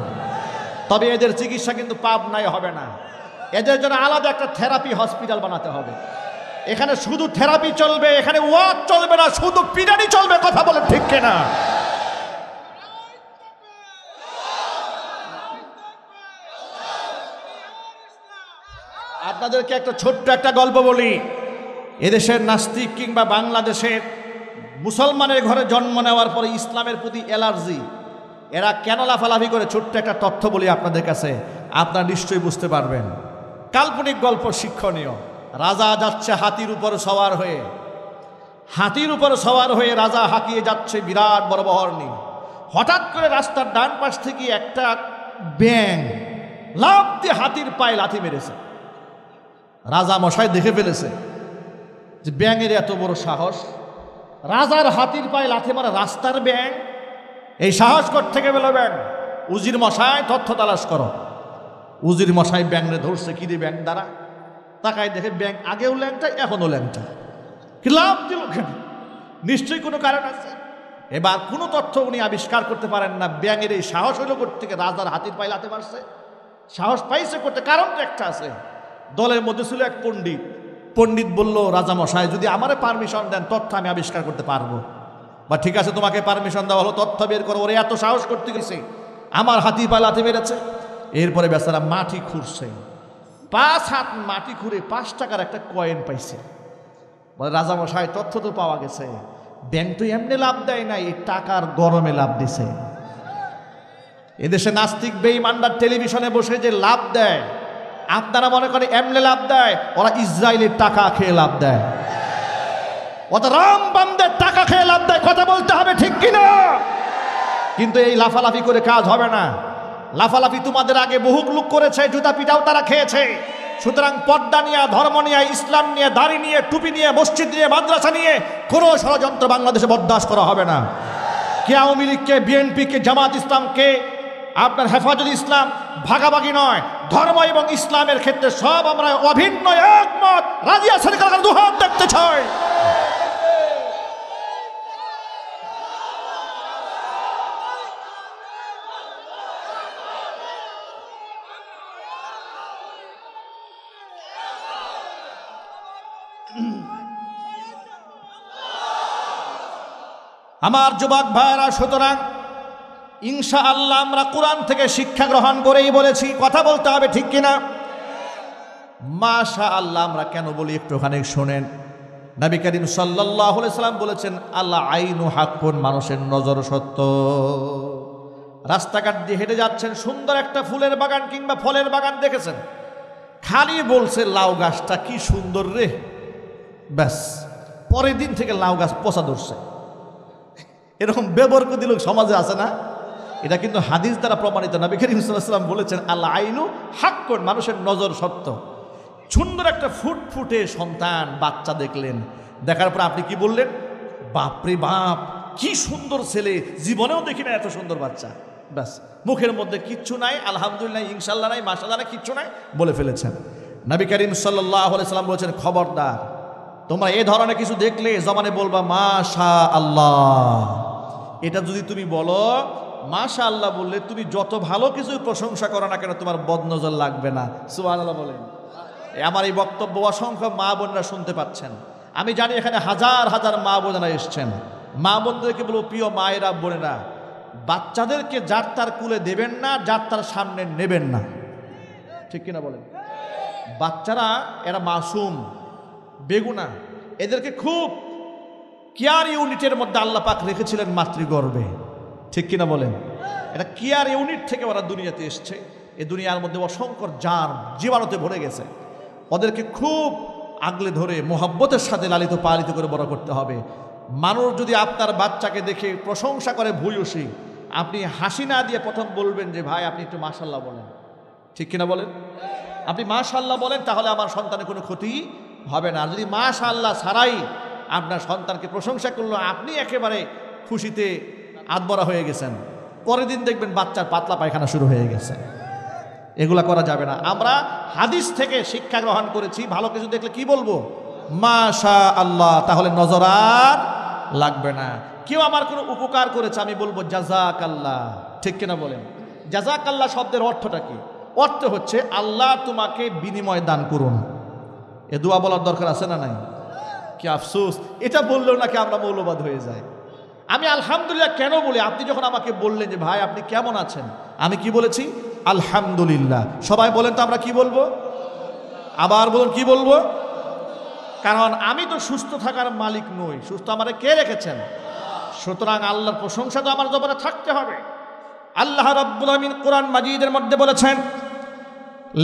তবে এদের চিকিৎসা কিন্তু পাবনায় হবে না। এদের জন্য আলাদা একটা থেরাপি হসপিটাল বানাতে হবে। এখানে শুধু থেরাপি চলবে, এখানে ওয়াজ চলবে না, শুধু পিটানি চলবে। কথা বলে ঠিক কিনা? আপনাদেরকে একটা ছোট্ট একটা গল্প বলি। এদেশের নাস্তিক কিংবা বাংলাদেশের মুসলমানের ঘরে জন্ম নেওয়ার পরে ইসলামের প্রতি অ্যালার্জি, এরা কেন লাফালাফি করে, ছোট্ট একটা তথ্য বলি আপনাদের কাছে, আপনারা নিশ্চয়ই বুঝতে পারবেন। কাল্পনিক গল্প, শিক্ষণীয়। রাজা যাচ্ছে হাতির উপর সওয়ার হয়ে। হাতির উপর সওয়ার হয়ে রাজা হাঁকিয়ে যাচ্ছে বিরাট বড় বহর নিয়ে। হঠাৎ করে রাস্তার ডান পাশ থেকে একটা ব্যাঙ লাফ দিয়ে হাতির পায়ে লাথি মেরেছে। রাজা মশাই দেখে ফেলেছে যে ব্যাঙের এত বড় সাহস, রাজার হাতির পায়ে লাথি মারা রাস্তার ব্যাঙ, এই সাহস থেকে পেল ব্যাঙ। উজির মশাই তথ্য তালাশ করো। উজির মশাই ব্যাঙরে ধরছে, কি রে ব্যাঙ দ্বারা তাকায় দেখে ব্যাঙ আগেও ল্যাংটা এখনো ল্যাংটা, কি লাভ দিল কেন? নিশ্চয়ই কোনো কারণ আছে। এবার কোনো তথ্য উনি আবিষ্কার করতে পারেন না। ব্যাঙের এই সাহস হইল থেকে রাজার হাতির পায়ে লাথি মারছে, সাহস পাইছে করতে, কারণ তো একটা আছে। দলের মধ্যে ছিল এক পণ্ডিত। পণ্ডিত বলল, রাজা মশাই যদি আমারে পারমিশন দেন তথ্য আমি আবিষ্কার করতে পারবো। বা ঠিক আছে, তোমাকে পারমিশন দেওয়া হলো, তথ্য বের করো। ওরে এত সাহস করতে গেছে, আমার হাতি পায়ে লাথি মেরেছে। এরপরে বেচারা মাটি খুঁড়ছে, 5 হাত মাটি খুঁড়ে 5 টাকার একটা কয়েন পাইছে। বলে, রাজা মশাই তথ্য তো পাওয়া গেছে, ব্যাংক তো এমনি লাভ দেয় না, এই টাকার গরমে লাভ দিছে। এদেশে নাস্তিক বেঈমানরা টেলিভিশনে বসে যে লাভ দেয়, আপনারা মনে করেন এমনি লাভ দেয়? ওরা ইসরায়েলের টাকা খেয়ে লাভ দেয়, ওরা রামবামদের টাকা খেয়ে লাভ দেয়। কথা বলতে হবে, ঠিক কিনা? কিন্তু এই লাফালাফি করে কাজ হবে না। লাফালাফি তোমাদের আগে বহু লোক করেছে, জুতা পিটাও তারা খেয়েছে। সুতরাং পর্দা নিয়ে, ধর্ম নিয়ে, ইসলাম নিয়ে, দাড়ি নিয়ে, টুপি নিয়ে, মসজিদ নিয়ে, মাদ্রাসা নিয়ে কোনো ষড়যন্ত্র বাংলাদেশে বরদাস্ত করা হবে না। কে আওয়ামী লীগকে, বিএনপিকে, জামাত ইসলামকে, আপনার হেফাজত ইসলাম ভাগাভাগি নয়, ধর্ম এবং ইসলামের ক্ষেত্রে সব আমরা অভিন্ন একমত। রাজি আছেন? কারণ দুহাত দেখতে চাই। আমার যুবক ভাইরা, সুতরাং ইনশাআল্লাহ আমরা কোরআন থেকে শিক্ষা গ্রহণ করেই বলেছি, কথা বলতে হবে, ঠিক কিনা? মাশাআল্লাহ আমরা কেন বলি একটুখানি শোনেন। নবী করিম সাল্লাল্লাহু আলাইহি সাল্লাম বলেছেন, আল্লাহ আইনু হাক্কুন, মানুষের নজর সত্য। রাস্তাঘাট দিয়ে হেঁটে যাচ্ছেন, সুন্দর একটা ফুলের বাগান কিংবা ফলের বাগান দেখেছেন, খালি বলছে লাউ গাছটা কি সুন্দর রে, ব্যাস পরের দিন থেকে লাউ গাছ পচা ধরছে। এরকম বেবরকতি লোক সমাজে আছে না? এটা কিন্তু হাদিস দ্বারা প্রমাণিত। নবী করিম সাল্লাল্লাহু আলাইহি ওয়াসাল্লাম বলেছেন, আল্লাহ আইনু হাক্কুন, মানুষের নজর সত্য। সুন্দর একটা ফুটফুটে সন্তান, বাচ্চা দেখলেন, দেখার পর আপনি কি বললেন? বাপরে বাপ, কি সুন্দর ছেলে, জীবনেও দেখি না এত সুন্দর বাচ্চা। ব্যাস মুখের মধ্যে কিচ্ছু নাই, আলহামদুলিল্লাহ, ইনশাআল্লাহ নাই, মাশাআল্লাহ নাই, কিচ্ছু নাই, বলে ফেলেছেন। নবী করিম সাল্লাল্লাহু আলাইহি ওয়াসাল্লাম বলেছেন, খবরদার তোমরা এই ধরনের কিছু দেখলে জবানে বলবা মাশাআল্লাহ। এটা যদি তুমি বলো, মাশাআল্লাহ বললে তুমি যত ভালো কিছু প্রশংসা করো না কেন, তোমার বদনজর লাগবে না। সুবহানাল্লাহ বলেন। আমার এই বক্তব্য অসংখ্য মা বোনরা শুনতে পাচ্ছেন। আমি জানি এখানে হাজার হাজার মা বোনেরা এসছেন। মা বোনদেরকে বলবো, প্রিয় মায়েরা, বোনেরা, বাচ্চাদেরকে যার তার কুলে দেবেন না, যার তার সামনে নেবেন না, ঠিক কিনা বলেন? বাচ্চারা এরা মাসুম, বেগুনা, এদেরকে খুব কেয়ার ইউনিটের মধ্যে আল্লাহ পাক রেখেছিলেন মাতৃগর্ভে, ঠিক কিনা বলেন? এটা কেয়ার ইউনিট থেকে ওরা দুনিয়াতে এসছে। এই দুনিয়ার মধ্যে অসংখ্য জীবাণুতে ভরে গেছে। ওদেরকে খুব আগলে ধরে মোহাব্বতের সাথে লালিত পালিত করে বড় করতে হবে। মানুষ যদি আপনার বাচ্চাকে দেখে প্রশংসা করে ভূয়সী, আপনি হাসি না দিয়ে প্রথম বলবেন যে ভাই আপনি একটু মাশাআল্লাহ বলেন, ঠিক কিনা বলেন? আপনি মাশাআল্লাহ বলেন, তাহলে আমার সন্তানের কোনো ক্ষতি হবে না। যদি মাশাআল্লাহ ছাড়াই আপনার সন্তানকে প্রশংসা করলো, আপনি একেবারে খুশিতে আদমরা হয়ে গেছেন, পরের দিন দেখবেন বাচ্চার পাতলা পায়খানা শুরু হয়ে গেছে। এগুলা করা যাবে না। আমরা হাদিস থেকে শিক্ষা গ্রহণ করেছি, ভালো কিছু দেখলে কি বলবো? মাশাআল্লাহ, তাহলে নজর আর লাগবে না। কেউ আমার কোনো উপকার করেছে, আমি বলবো জাযাকাল্লাহ, ঠিক কিনা বলেন? জাযাকাল্লাহ শব্দের অর্থটা কি? অর্থ হচ্ছে আল্লাহ তোমাকে বিনিময় দান করুন। এ দোয়া বলার দরকার আছে না নাই? কি আফসোস, এটা বললেও নাকি আমরা মৌলবাদ হয়ে যাই। আমি আলহামদুলিল্লাহ কেন বলি? আপনি যখন আমাকে বললেন যে ভাই আপনি কেমন আছেন, আমি কি বলেছি? আলহামদুলিল্লাহ। সবাই বলেন তো আমরা কি বলবো? আবার বলুন, কি বলবো? কারণ আমি তো সুস্থ থাকার মালিক নই, সুস্থ আমারে কে রেখেছেন? সুতরাং আল্লাহর প্রশংসা তো আমার জবানে থাকতে হবে। আল্লাহ রাব্বুল আমিন কোরআন মাজিদের মধ্যে বলেছেন,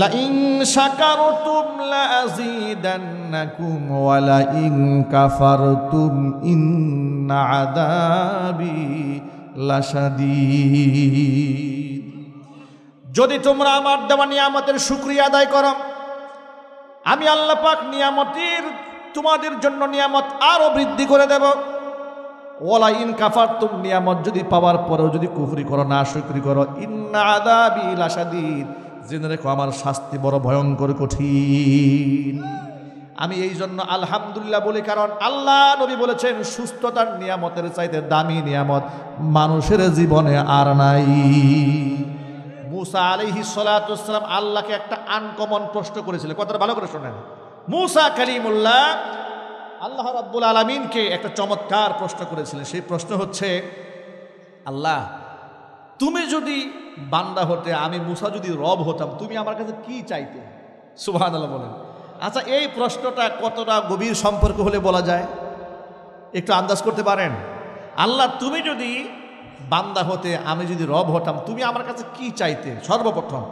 লাইন শাকারতুম লাযীদান্নাকুম ওয়া লাইন কাফারতুম ইন্না আযাবি লাশাদীদ। যদি তোমরা আমার দেওয়া নিয়ামতের শুকরিয়া আদায় করো, আমি আল্লাহ পাক নিয়ামতের তোমাদের জন্য নিয়ামত আরো বৃদ্ধি করে দেব। ওয়ালা ইন কাফারতুম, নিয়ামত যদি পাওয়ার পরেও যদি কুফরি করো, না শুকরি করো, ইন্না আযাবি লাশাদীদ, জেনে রেখো আমার শাস্তি বড় ভয়ঙ্কর কঠিন। আমি এই জন্য আলহামদুলিল্লাহ বলি, কারণ আল্লাহ নবী বলেছেন সুস্থতার নিয়ামতের চাইতে দামি নিয়ামত মানুষের জীবনে আর নাই। মুসা আলাইহিস সালাতু ওয়াস সালাম আল্লাহকে একটা আনকমন প্রশ্ন করেছিলেন, কথাটা ভালো করে শোনেন। মুসা কালিমুল্লাহ আল্লাহ রাব্বুল আলামিনকে একটা চমৎকার প্রশ্ন করেছিলেন। সেই প্রশ্ন হচ্ছে, আল্লাহ তুমি যদি বান্দা হতে, আমি মুসা যদি রব হতাম, তুমি আমার কাছে কি চাইতে? সুবহানাল্লাহ বলেন। আচ্ছা, এই প্রশ্নটা কতটা গভীর সম্পর্ক হলে বলা যায়, একটু আন্দাজ করতে পারেন? আল্লাহ তুমি যদি বান্দা হতে, আমি যদি রব হতাম, তুমি আমার কাছে কি চাইতে? সর্বপ্রথম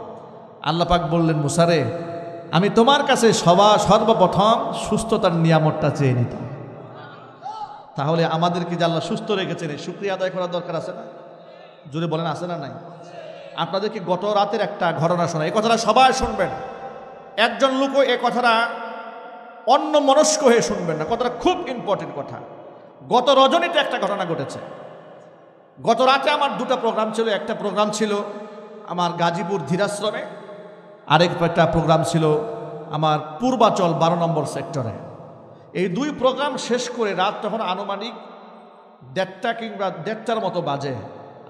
আল্লাহ পাক বললেন, মুসারে আমি তোমার কাছে সর্বপ্রথম সুস্থতার নিয়ামতটা চেয়ে নিতাম। তাহলে আমাদেরকে যে আল্লাহ সুস্থ রেখেছেন, শুকরিয়া আদায় করার দরকার আছে না? জোরে বলেন, আছে না নাই? আপনাদেরকে গত রাতের একটা ঘটনা শোনা, এই কথাটা সবাই শুনবেন। একজন লোকও এই কথাটা অন্য মনস্ক হয়ে শুনবেন না, কথাটা খুব ইম্পর্টেন্ট কথা। গত রজনীতে একটা ঘটনা ঘটেছে। গত রাতে আমার দুটো প্রোগ্রাম ছিল। একটা প্রোগ্রাম ছিল আমার গাজীপুর ধীরাশ্রমে, আরেকটা প্রোগ্রাম ছিল আমার পূর্বাচল 12 নম্বর সেক্টরে। এই দুই প্রোগ্রাম শেষ করে রাত তখন আনুমানিক 1:30 কিংবা 1:30টার মতো বাজে।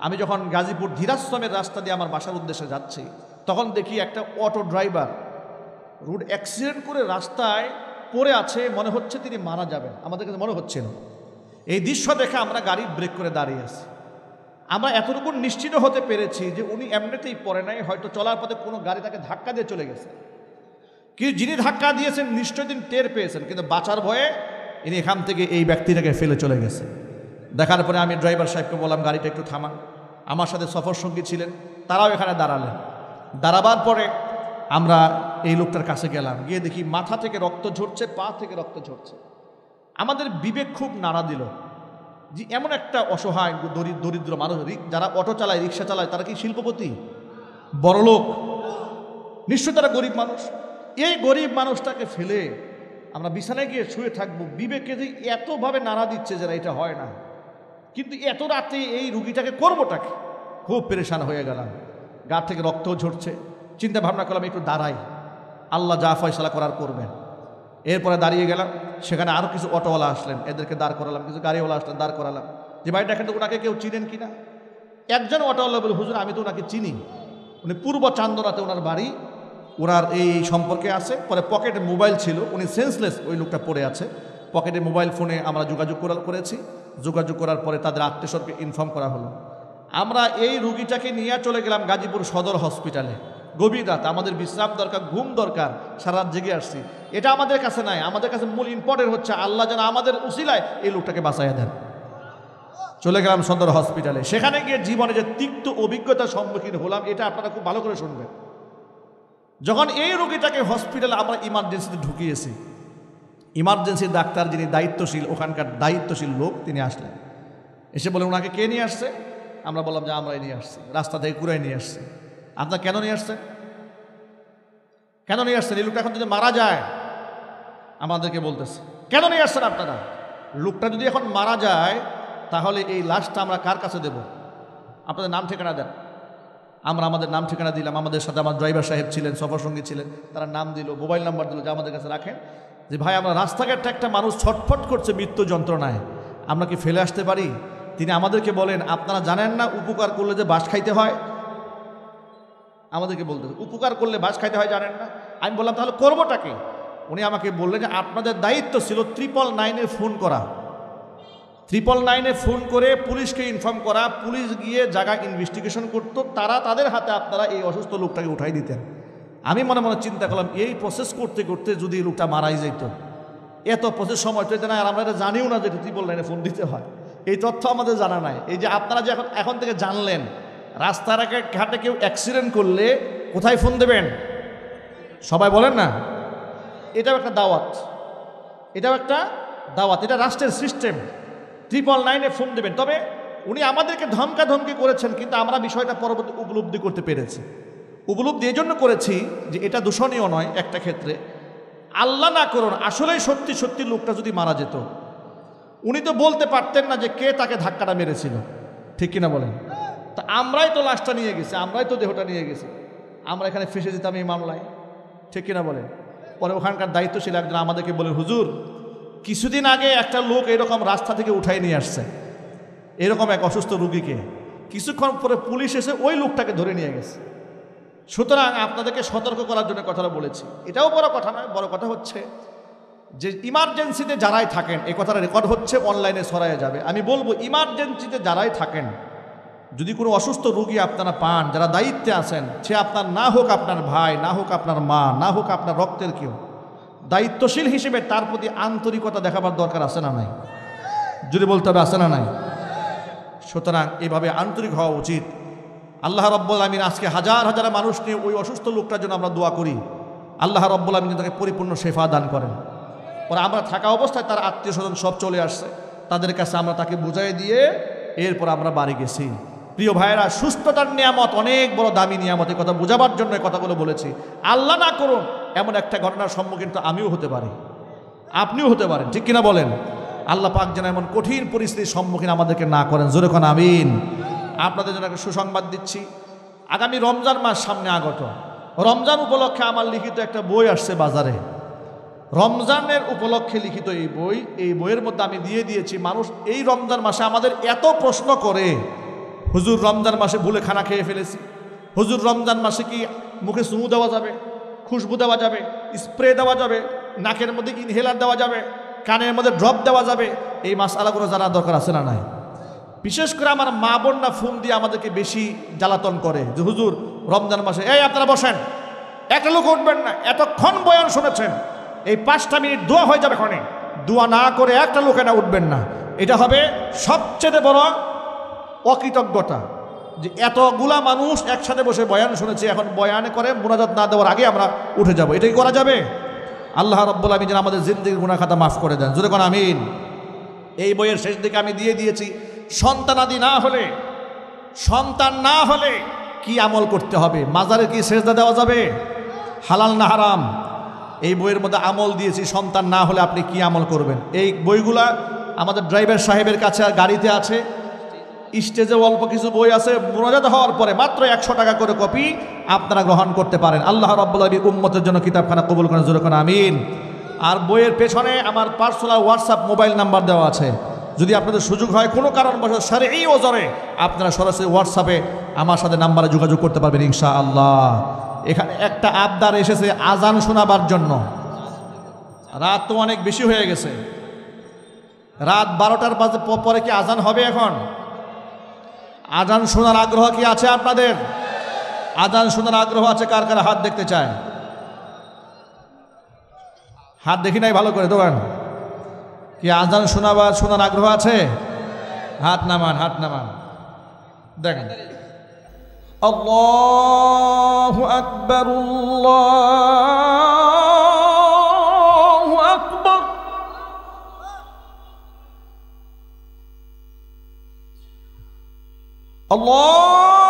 আমি যখন গাজীপুর ধীরাশ্রমের রাস্তা দিয়ে আমার বাসার উদ্দেশ্যে যাচ্ছি, তখন দেখি একটা অটো ড্রাইভার রোড অ্যাক্সিডেন্ট করে রাস্তায় পড়ে আছে, মনে হচ্ছে তিনি মারা যাবেন, আমাদের কাছে মনে হচ্ছিল। এই দৃশ্য দেখে আমরা গাড়ি ব্রেক করে দাঁড়িয়ে আছি। আমরা এতটুকু নিশ্চিত হতে পেরেছি যে উনি এমনিতেই পড়ে নাই, হয়তো চলার পথে কোনো গাড়ি তাকে ধাক্কা দিয়ে চলে গেছে। কিন্তু যিনি ধাক্কা দিয়েছেন নিশ্চয়ই তিনি টের পেয়েছেন, কিন্তু বাঁচার ভয়ে ইনি এখান থেকে এই ব্যক্তিটাকে ফেলে চলে গেছে। দেখার পরে আমি ড্রাইভার সাহেবকে বললাম গাড়িটা একটু থামান। আমার সাথে সফর সঙ্গী ছিলেন, তারাও এখানে দাঁড়ালেন। দাঁড়াবার পরে আমরা এই লোকটার কাছে গেলাম, গিয়ে দেখি মাথা থেকে রক্ত ঝরছে, পা থেকে রক্ত ঝরছে। আমাদের বিবেক খুব নাড়া দিল যে এমন একটা অসহায় দরিদ্র মানুষ, যারা অটো চালায়, রিক্সা চালায়, তারা কি শিল্পপতি, বড়লোক? নিশ্চয় তারা গরিব মানুষ। এই গরিব মানুষটাকে ফেলে আমরা বিছানায় গিয়ে শুয়ে থাকবো, বিবেকে যে এতভাবে নাড়া দিচ্ছে যে এটা হয় না। কিন্তু এত রাতে এই রুগীটাকে করবোটাকে, খুব পেরেশান হয়ে গেলাম। গা থেকে রক্তও ঝরছে। চিন্তা ভাবনা করলাম একটু দাঁড়াই, আল্লাহ যা ফয়সালা করার করবেন। এরপরে দাঁড়িয়ে গেলাম, সেখানে আরও কিছু অটোওয়ালা আসলেন, এদেরকে দাঁড় করালাম। কিছু গাড়িওয়ালা আসলেন, দাঁড় করালাম যে ভাই দেখেন তো ওনাকে কেউ চিনেন কিনা। একজন অটোওয়ালা বলে, হুজুর আমি তো ওনাকে চিনি, উনি পূর্ব চান্দনাতে ওনার বাড়ি, ওনার এই সম্পর্কে আছে। পরে পকেটে মোবাইল ছিল, উনি সেন্সলেস, ওই লোকটা পড়ে আছে। পকেটে মোবাইল ফোনে আমরা যোগাযোগ করেছি। যোগাযোগ করার পরে তাদের আত্মীয়স্বজনকে ইনফর্ম করা হলো। আমরা এই রুগীটাকে নিয়ে চলে গেলাম গাজীপুর সদর হসপিটালে। গভীর রাত, আমাদের বিশ্রাম দরকার, ঘুম দরকার, সারা রাত জেগে আসছি। এটা আমাদের কাছে নাই, আমাদের কাছে মূল ইম্পর্টেন্ট হচ্ছে আল্লাহ যেন আমাদের উসিলায় এই লোকটাকে বাঁচাইয়া দেন। চলে গেলাম সদর হসপিটালে। সেখানে গিয়ে জীবনে যে তিক্ত অভিজ্ঞতার সম্মুখীন হলাম, এটা আপনারা খুব ভালো করে শুনবেন। যখন এই রোগীটাকে হসপিটালে আমরা ইমার্জেন্সিতে ঢুকিয়েছি, ইমার্জেন্সির ডাক্তার যিনি দায়িত্বশীল, ওখানকার দায়িত্বশীল লোক, তিনি আসলেন। এসে বলে ওনাকে কে নিয়ে আসছে? আমরা বললাম যে আমরাই নিয়ে আসছি, রাস্তা থেকে কুড়াই নিয়ে আসছি। আপনার কেন নিয়ে আসছেন? কেন নিয়ে আসছেন? এই লোকটা এখন যদি মারা যায়, আমাদেরকে বলতেছে কেন নিয়ে আসছেন আপনারা? লোকটা যদি এখন মারা যায় তাহলে এই লাশটা আমরা কার কাছে দেব? আপনাদের নাম ঠিকানা দেন। আমরা আমাদের নাম ঠিকানা দিলাম। আমাদের সাথে আমার ড্রাইভার সাহেব ছিলেন, সফর সঙ্গী ছিলেন, তারা নাম দিল, মোবাইল নাম্বার দিল যে আমাদের কাছে রাখেন, যে ভাই আমরা রাস্তাঘাটে একটা মানুষ ছটফট করছে মৃত্যু যন্ত্রণায়, আমরা কি ফেলে আসতে পারি? তিনি আমাদেরকে বলেন আপনারা জানেন না উপকার করলে যে বাস খাইতে হয়? আমাদেরকে বলতে উপকার করলে বাস খাইতে হয়, জানেন না? আমি বললাম তাহলে করবোটাকে? উনি আমাকে বললেন যে আপনাদের দায়িত্ব ছিল 999-এ ফোন করা, 999-এ ফোন করে পুলিশকে ইনফর্ম করা, পুলিশ গিয়ে জায়গায় ইনভেস্টিগেশন করতো, তারা তাদের হাতে আপনারা এই অসুস্থ লোকটাকে উঠাই দিতেন। আমি মনে মনে চিন্তা করলাম এই প্রসেস করতে করতে যদি লোকটা মারাই যেত, এত প্রসেস সময় তো না, আর আমরা এটা জানিও না যে 999-এ ফোন দিতে হয়, এই তথ্য আমাদের জানা নাই। এই যে আপনারা যে এখন থেকে জানলেন, রাস্তার ঘাটে কেউ অ্যাক্সিডেন্ট করলে কোথায় ফোন দেবেন? সবাই বলেন না, এটাও একটা দাওয়াত, এটাও একটা দাওয়াত, এটা রাষ্ট্রের সিস্টেম। 999-এ ফোন দেবেন। তবে উনি আমাদেরকে ধমকাধমকি করেছেন, কিন্তু আমরা বিষয়টা পরবর্তী উপলব্ধি করতে পেরেছি। উপলব্ধি এই জন্য করেছি যে এটা দূষণীয় নয়। একটা ক্ষেত্রে আল্লাহ না করুন আসলেই সত্যি সত্যি লোকটা যদি মারা যেত, উনি তো বলতে পারতেন না যে কে তাকে ধাক্কাটা মেরেছিল, ঠিক কিনা বলেন? তা আমরাই তো লাশটা নিয়ে গেছি, আমরাই তো দেহটা নিয়ে গেছি, আমরা এখানে ফেসে যেতাম এই মামলায়, ঠিক কিনা বলেন? পরে ওখানকার দায়িত্বশীল একজন আমাদেরকে বলে, হুজুর কিছুদিন আগে একটা লোক এরকম রাস্তা থেকে উঠাই নিয়ে আসছে এরকম এক অসুস্থ রুগীকে, কিছুক্ষণ পরে পুলিশ এসে ওই লোকটাকে ধরে নিয়ে গেছে। সুতরাং আপনাদেরকে সতর্ক করার জন্য কথাটা বলেছি। এটাও বড় কথা নয়, বড় কথা হচ্ছে যে ইমার্জেন্সিতে যারাই থাকেন, এই কথাটা রেকর্ড হচ্ছে, অনলাইনে ছড়ায় যাবে। আমি বলবো ইমার্জেন্সিতে যারাই থাকেন, যদি কোনো অসুস্থ রুগী আপনারা পান, যারা দায়িত্বে আছেন, সে আপনার না হোক আপনার ভাই, না হোক আপনার মা, না হোক আপনার রক্তের কেউ, দায়িত্বশীল হিসেবে তার প্রতি আন্তরিকতা দেখাবার দরকার আছে না নাই? যদি বলতে হবে আছে না নাই? সুতরাং এভাবে আন্তরিক হওয়া উচিত। আল্লাহ রাব্বুল আমিন আজকে হাজার হাজার মানুষ নিয়ে ওই অসুস্থ লোকটার জন্য আমরা দোয়া করি, আল্লাহ রাব্বুল আমিন তাকে পরিপূর্ণ শেফা দান করেন। পরে আমরা থাকা অবস্থায় তার আত্মীয় স্বজন সব চলে আসছে, তাদের কাছে আমরা তাকে বুঝাই দিয়ে এরপর আমরা বাড়ি গেছি। প্রিয় ভাইয়েরা, সুস্থতার নিয়ামত অনেক বড় দামি নিয়ামত, এই কথা বোঝাবার জন্য এই কথাগুলো বলেছি। আল্লাহ না করুন এমন একটা ঘটনার সম্মুখীন তো আমিও হতে পারি, আপনিও হতে পারেন, ঠিক কিনা বলেন? আল্লাহ পাক যেন এমন কঠিন পরিস্থিতির সম্মুখীন আমাদেরকে না করেন, জোরে কোন আমিন। আপনাদের জন্য একটা সুসংবাদ দিচ্ছি, আগামী রমজান মাস সামনে আগত, রমজান উপলক্ষে আমার লিখিত একটা বই আসছে বাজারে। রমজানের উপলক্ষে লিখিত এই বইয়ের মধ্যে আমি দিয়ে দিয়েছি। মানুষ এই রমজান মাসে আমাদের এত প্রশ্ন করে, হুজুর রমজান মাসে ভুলে খানা খেয়ে ফেলেছি, হুজুর রমজান মাসে কি মুখে চুমু দেওয়া যাবে, খুশবু দেওয়া যাবে, স্প্রে দেওয়া যাবে, নাকের মধ্যে ইনহেলার দেওয়া যাবে, কানের মধ্যে ড্রপ দেওয়া যাবে? এই মাসআলাগুলো জানা দরকার আছে না নাই? বিশেষ করে আমার মা বোনরা ফোন দিয়ে আমাদেরকে বেশি জ্বালাতন করে যে হুজুর রমজান মাসে এই আপনারা বসেন, একটা লোক উঠবেন না, এতক্ষণ বয়ান শুনেছেন, এই 5টা মিনিট দোয়া হয়ে যাবে, ক্ষণে দোয়া না করে একটা লোকে না উঠবেন না। এটা হবে সবচেয়ে বড় অকৃতজ্ঞতা যে এতগুলা মানুষ একসাথে বসে বয়ান শুনেছে, এখন বয়ানে করে মুনাজাত না দেওয়ার আগে আমরা উঠে যাব। এটা কি করা যাবে? আল্লাহ রাব্বুল আলামিন যেন আমাদের জিন্দেগির গুনাহ খাতা মাফ করে দেন, জোরে কোন আমিন। এই বইয়ের শেষ দিকে আমি দিয়ে দিয়েছি সন্তানাদি সন্তান না হলে কি আমল করতে হবে, মাজারে কি সেজদা দেওয়া যাবে, হালাল না হারাম। এই বইয়ের মধ্যে আমল দিয়েছি, সন্তান না হলে আপনি কি আমল করবেন। এই বইগুলা আমাদের ড্রাইভার সাহেবের কাছে গাড়িতে আছে, স্টেজে অল্প কিছু বই আছে। মুনাজাত হওয়ার পরে মাত্র 100 টাকা করে কপি আপনারা গ্রহণ করতে পারেন। আল্লাহ রাব্বুল আলামিন উম্মতের জন্য কিতাবখানা কবুল করেন, জোরে কোন আমিন। আর বইয়ের পেছনে আমার পার্সোনাল হোয়াটসঅ্যাপ মোবাইল নাম্বার দেওয়া আছে, যদি আপনাদের সুযোগ হয় কোনো কারণবশত শারঈ ওজরে আপনারা সরাসরি হোয়াটসঅ্যাপে আমার সাথে নাম্বারে যোগাযোগ করতে পারবেন ইনশাআল্লাহ। এখানে একটা আবদার এসেছে আজান শোনাবার জন্য। রাত তো অনেক বেশি হয়ে গেছে, রাত 12টার পরে কি আজান হবে? এখন আজান শোনার আগ্রহ কি আছে আপনাদের? আজান শোনার আগ্রহ আছে কার কার? হাত দেখতে চায়? হাত দেখি নাই ভালো করে দোকান। কি আজান শোনার আগ্রহ আছে? হাত নামান, হাত নামান। দেখেন, আল্লাহু আকবার, আল্লাহু আকবার।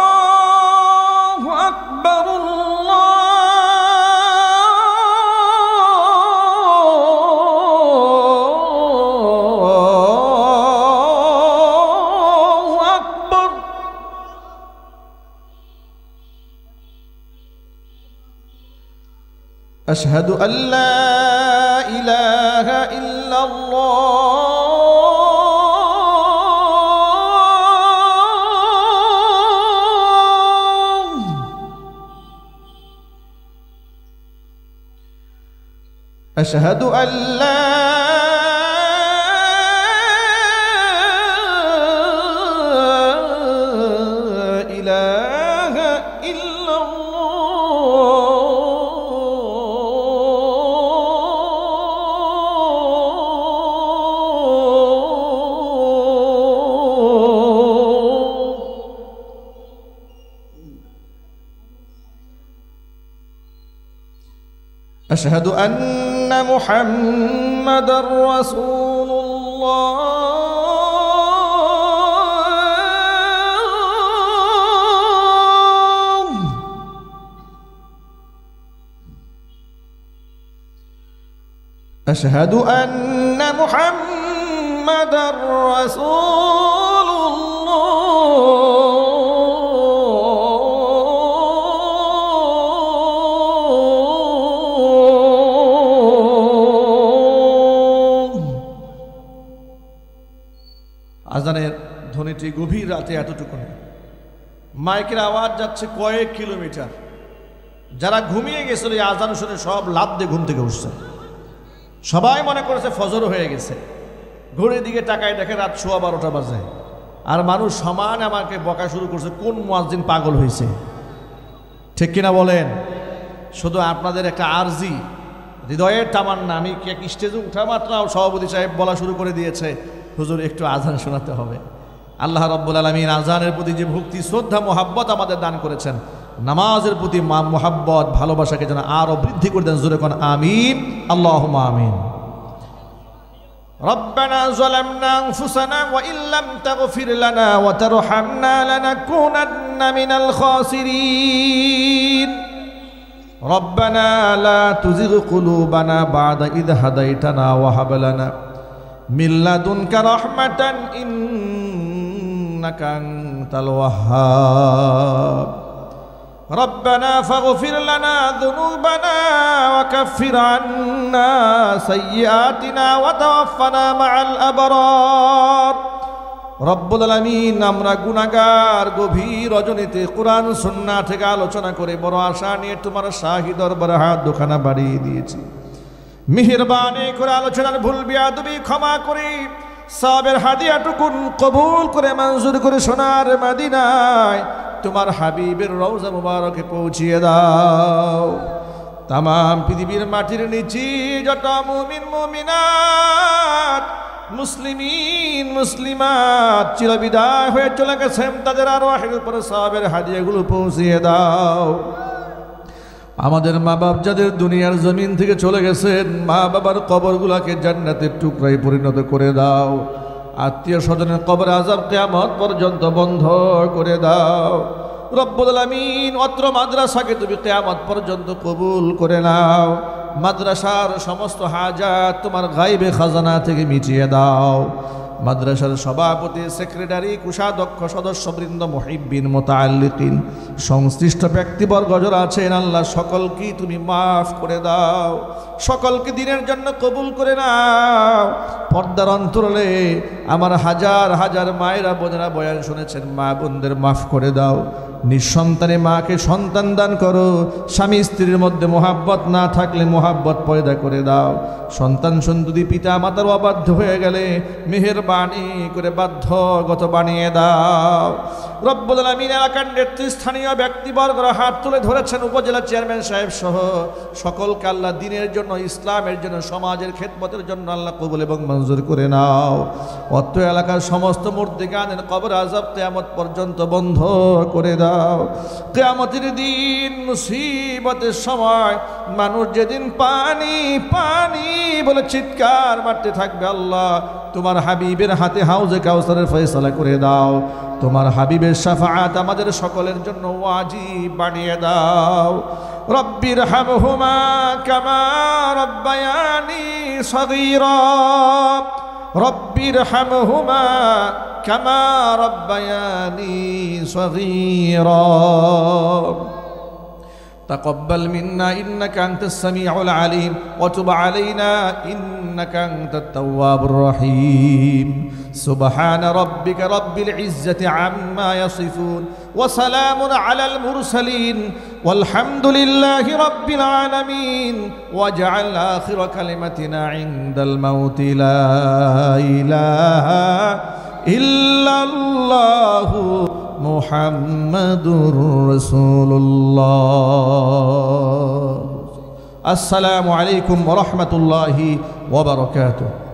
আল্লাহু আকবার, আল্লাহু আকবার। আশহাদু আল্লা ইলাহা ইল্লাল্লাহ। أشهد أن لا إله إلا الله أشهد أن محمد رسول الله أشهد أن محمد رسول الله আজানের ধ্বনিটি গভীর রাতে এতটুকু নেই, মাইকের আওয়াজ যাচ্ছে কয়েক কিলোমিটার। যারা ঘুমিয়ে গেছিল এই আজান শুনে সব লাফ দিয়ে ঘুম থেকে উঠছে, সবাই মনে করেছে ফজর হয়ে গেছে। ঘড়ির দিকে তাকায় দেখে রাত 12:15 বাজে, আর মানুষ সমান আমাকে বকা শুরু করছে, কোন মুয়াজ্জিন পাগল হয়েছে। ঠিক কিনা বলেন? শুধু আপনাদের একটা আরজি, হৃদয়ের তামান্না, আমি এক স্টেজে উঠা মাত্র সভাপতি সাহেব বলা শুরু করে দিয়েছে, হুজুর একটু আজান শোনাতে হবে। আল্লাহ রাব্বুল আলামিন আজানের প্রতি যে ভক্তি, শ্রদ্ধা, মোহাব্বত আমাদের দান করেছেন, নামাজের প্রতি মোহাব্বত, ভালোবাসাকে যেন আরো বৃদ্ধি করে দেন, জোরে কোন আমিন, আল্লাহুম্মা আমিন। ربنا ظلمنا أنفسنا وإن لم تغفر لنا وترحمنا لنكونن من الخاسرين ربنا لا تزغ قلوبنا بعد إذ هديتنا وهب لنا মিন লাদুনকা রাহমাতান ইন্নাকা আনতাল ওয়াহ্হাব রব্বানা ফাগফির লানা যুনুবানা ওয়া কাফির আন্না সাইয়্যাতিনা ওয়া তাওয়াফফানা মাআল আবরার। রব্বুল আলামিন, আমরা গুনাহগার, গভীর রজনীতে কোরআন সুন্নাহ থেকে আলোচনা করে বড় আশা নিয়ে তোমার শাহী দরবারে হাত দুখানা বাড়িয়ে দিয়েছি। মেহেরবানি করে আলোচনার ভুল বিয়াদবি ক্ষমা করি, সাবের হাদিয়াটুকুন কবুল করে মঞ্জুর করে সোনার মদিনায় তোমার হাবিবের রওজা মুবারকে পৌঁছিয়ে দাও। তাম পৃথিবীর মাটির নিচে যত মুমিন মুমিনাত, মুসলিমিন মুসলিমাত চিরবিদায় হয়ে চলে গেছেন, তাদের আরওয়াহের উপরে সাবের হাদিয়াগুলো পৌঁছিয়ে দাও। আমাদের মা বাপ যাদের দুনিয়ার জমিন থেকে চলে গেছেন, মা বাবার কবরগুলোকে জান্নাতের টুকরায় পরিণত করে দাও। আত্মীয় স্বজনের কবর আযাব কিয়ামত পর্যন্ত বন্ধ করে দাও। রব্বুল আলামিন, অত্র মাদ্রাসাকে তুমি কিয়ামত পর্যন্ত কবুল করে নাও। মাদ্রাসার সমস্ত হাজাত তোমার গায়বে খাজানা থেকে মিটিয়ে দাও। মাদ্রাসার সভাপতি, সেক্রেটারি, কোষাধ্যক্ষ, সদস্যবৃন্দ, মুহিব্বিন, মুতাআল্লিকিন, সংশ্লিষ্ট ব্যক্তিবর্গ যারা আছেন, আল্লাহ সকলকে তুমি মাফ করে দাও, সকলকে দিনের জন্য কবুল করে নাও। পর্দার অন্তরালে আমার হাজার হাজার মায়েরা বোনেরা বয়ান শুনেছেন, মা বোনদের মাফ করে দাও। নিঃসন্তানে মাকে সন্তান দান করো। স্বামী স্ত্রীর মধ্যে মোহাব্বত না থাকলে মোহাব্বত পয়দা করে দাও। সন্তান সন্ততি পিতা মাতার অবাধ্য হয়ে গেলে মেহেরবানি করে বাধ্যগত বানিয়ে দাও। রব্বুল আলামিন, এলাকার নেতৃস্থানীয় ব্যক্তিবর্গরা হাত তুলে ধরেছেন, উপজেলা চেয়ারম্যান সাহেব সহ সকলকে আল্লাহ দিনের জন্য, ইসলামের জন্য, সমাজের খেদমতের জন্য আল্লাহ কবুল এবং মঞ্জুর করে নাও। অত্র এলাকার সমস্ত মুর্দিগানের কবর আযাব কিয়ামত পর্যন্ত বন্ধ করে দাও। কিয়ামতের দিন, মুসিবতের সময় মানুষ যেদিন পানি পানি বলে চিৎকার মারতে থাকবে, আল্লাহ তোমার হাবিবের হাতে হাউজে কাউসারের ফয়সালা করে দাও। তোমার হাবিবের শাফাআত আমাদের সকলের জন্য ওয়াজিব বানিয়ে দাও। রব্বির হামহুমা কামা রব্বায়ানি সগীরা, রব্বির হামহুমা কামা রব্বায়ানি সগীরা। تقبل منا إنك أنت السميع العليم وتب علينا إنك أنت التواب الرحيم. سبحان ربك رب العزة عما يصفون وسلام على المرسلين والحمد لله رب العالمين. واجعل آخر كلمتنا عند الموت لا إله إلا الله মুহাম্মাদুর রাসূলুল্লাহ। আসসালামু আলাইকুম ওয়া রাহমাতুল্লাহি ওয়া বারাকাতুহু।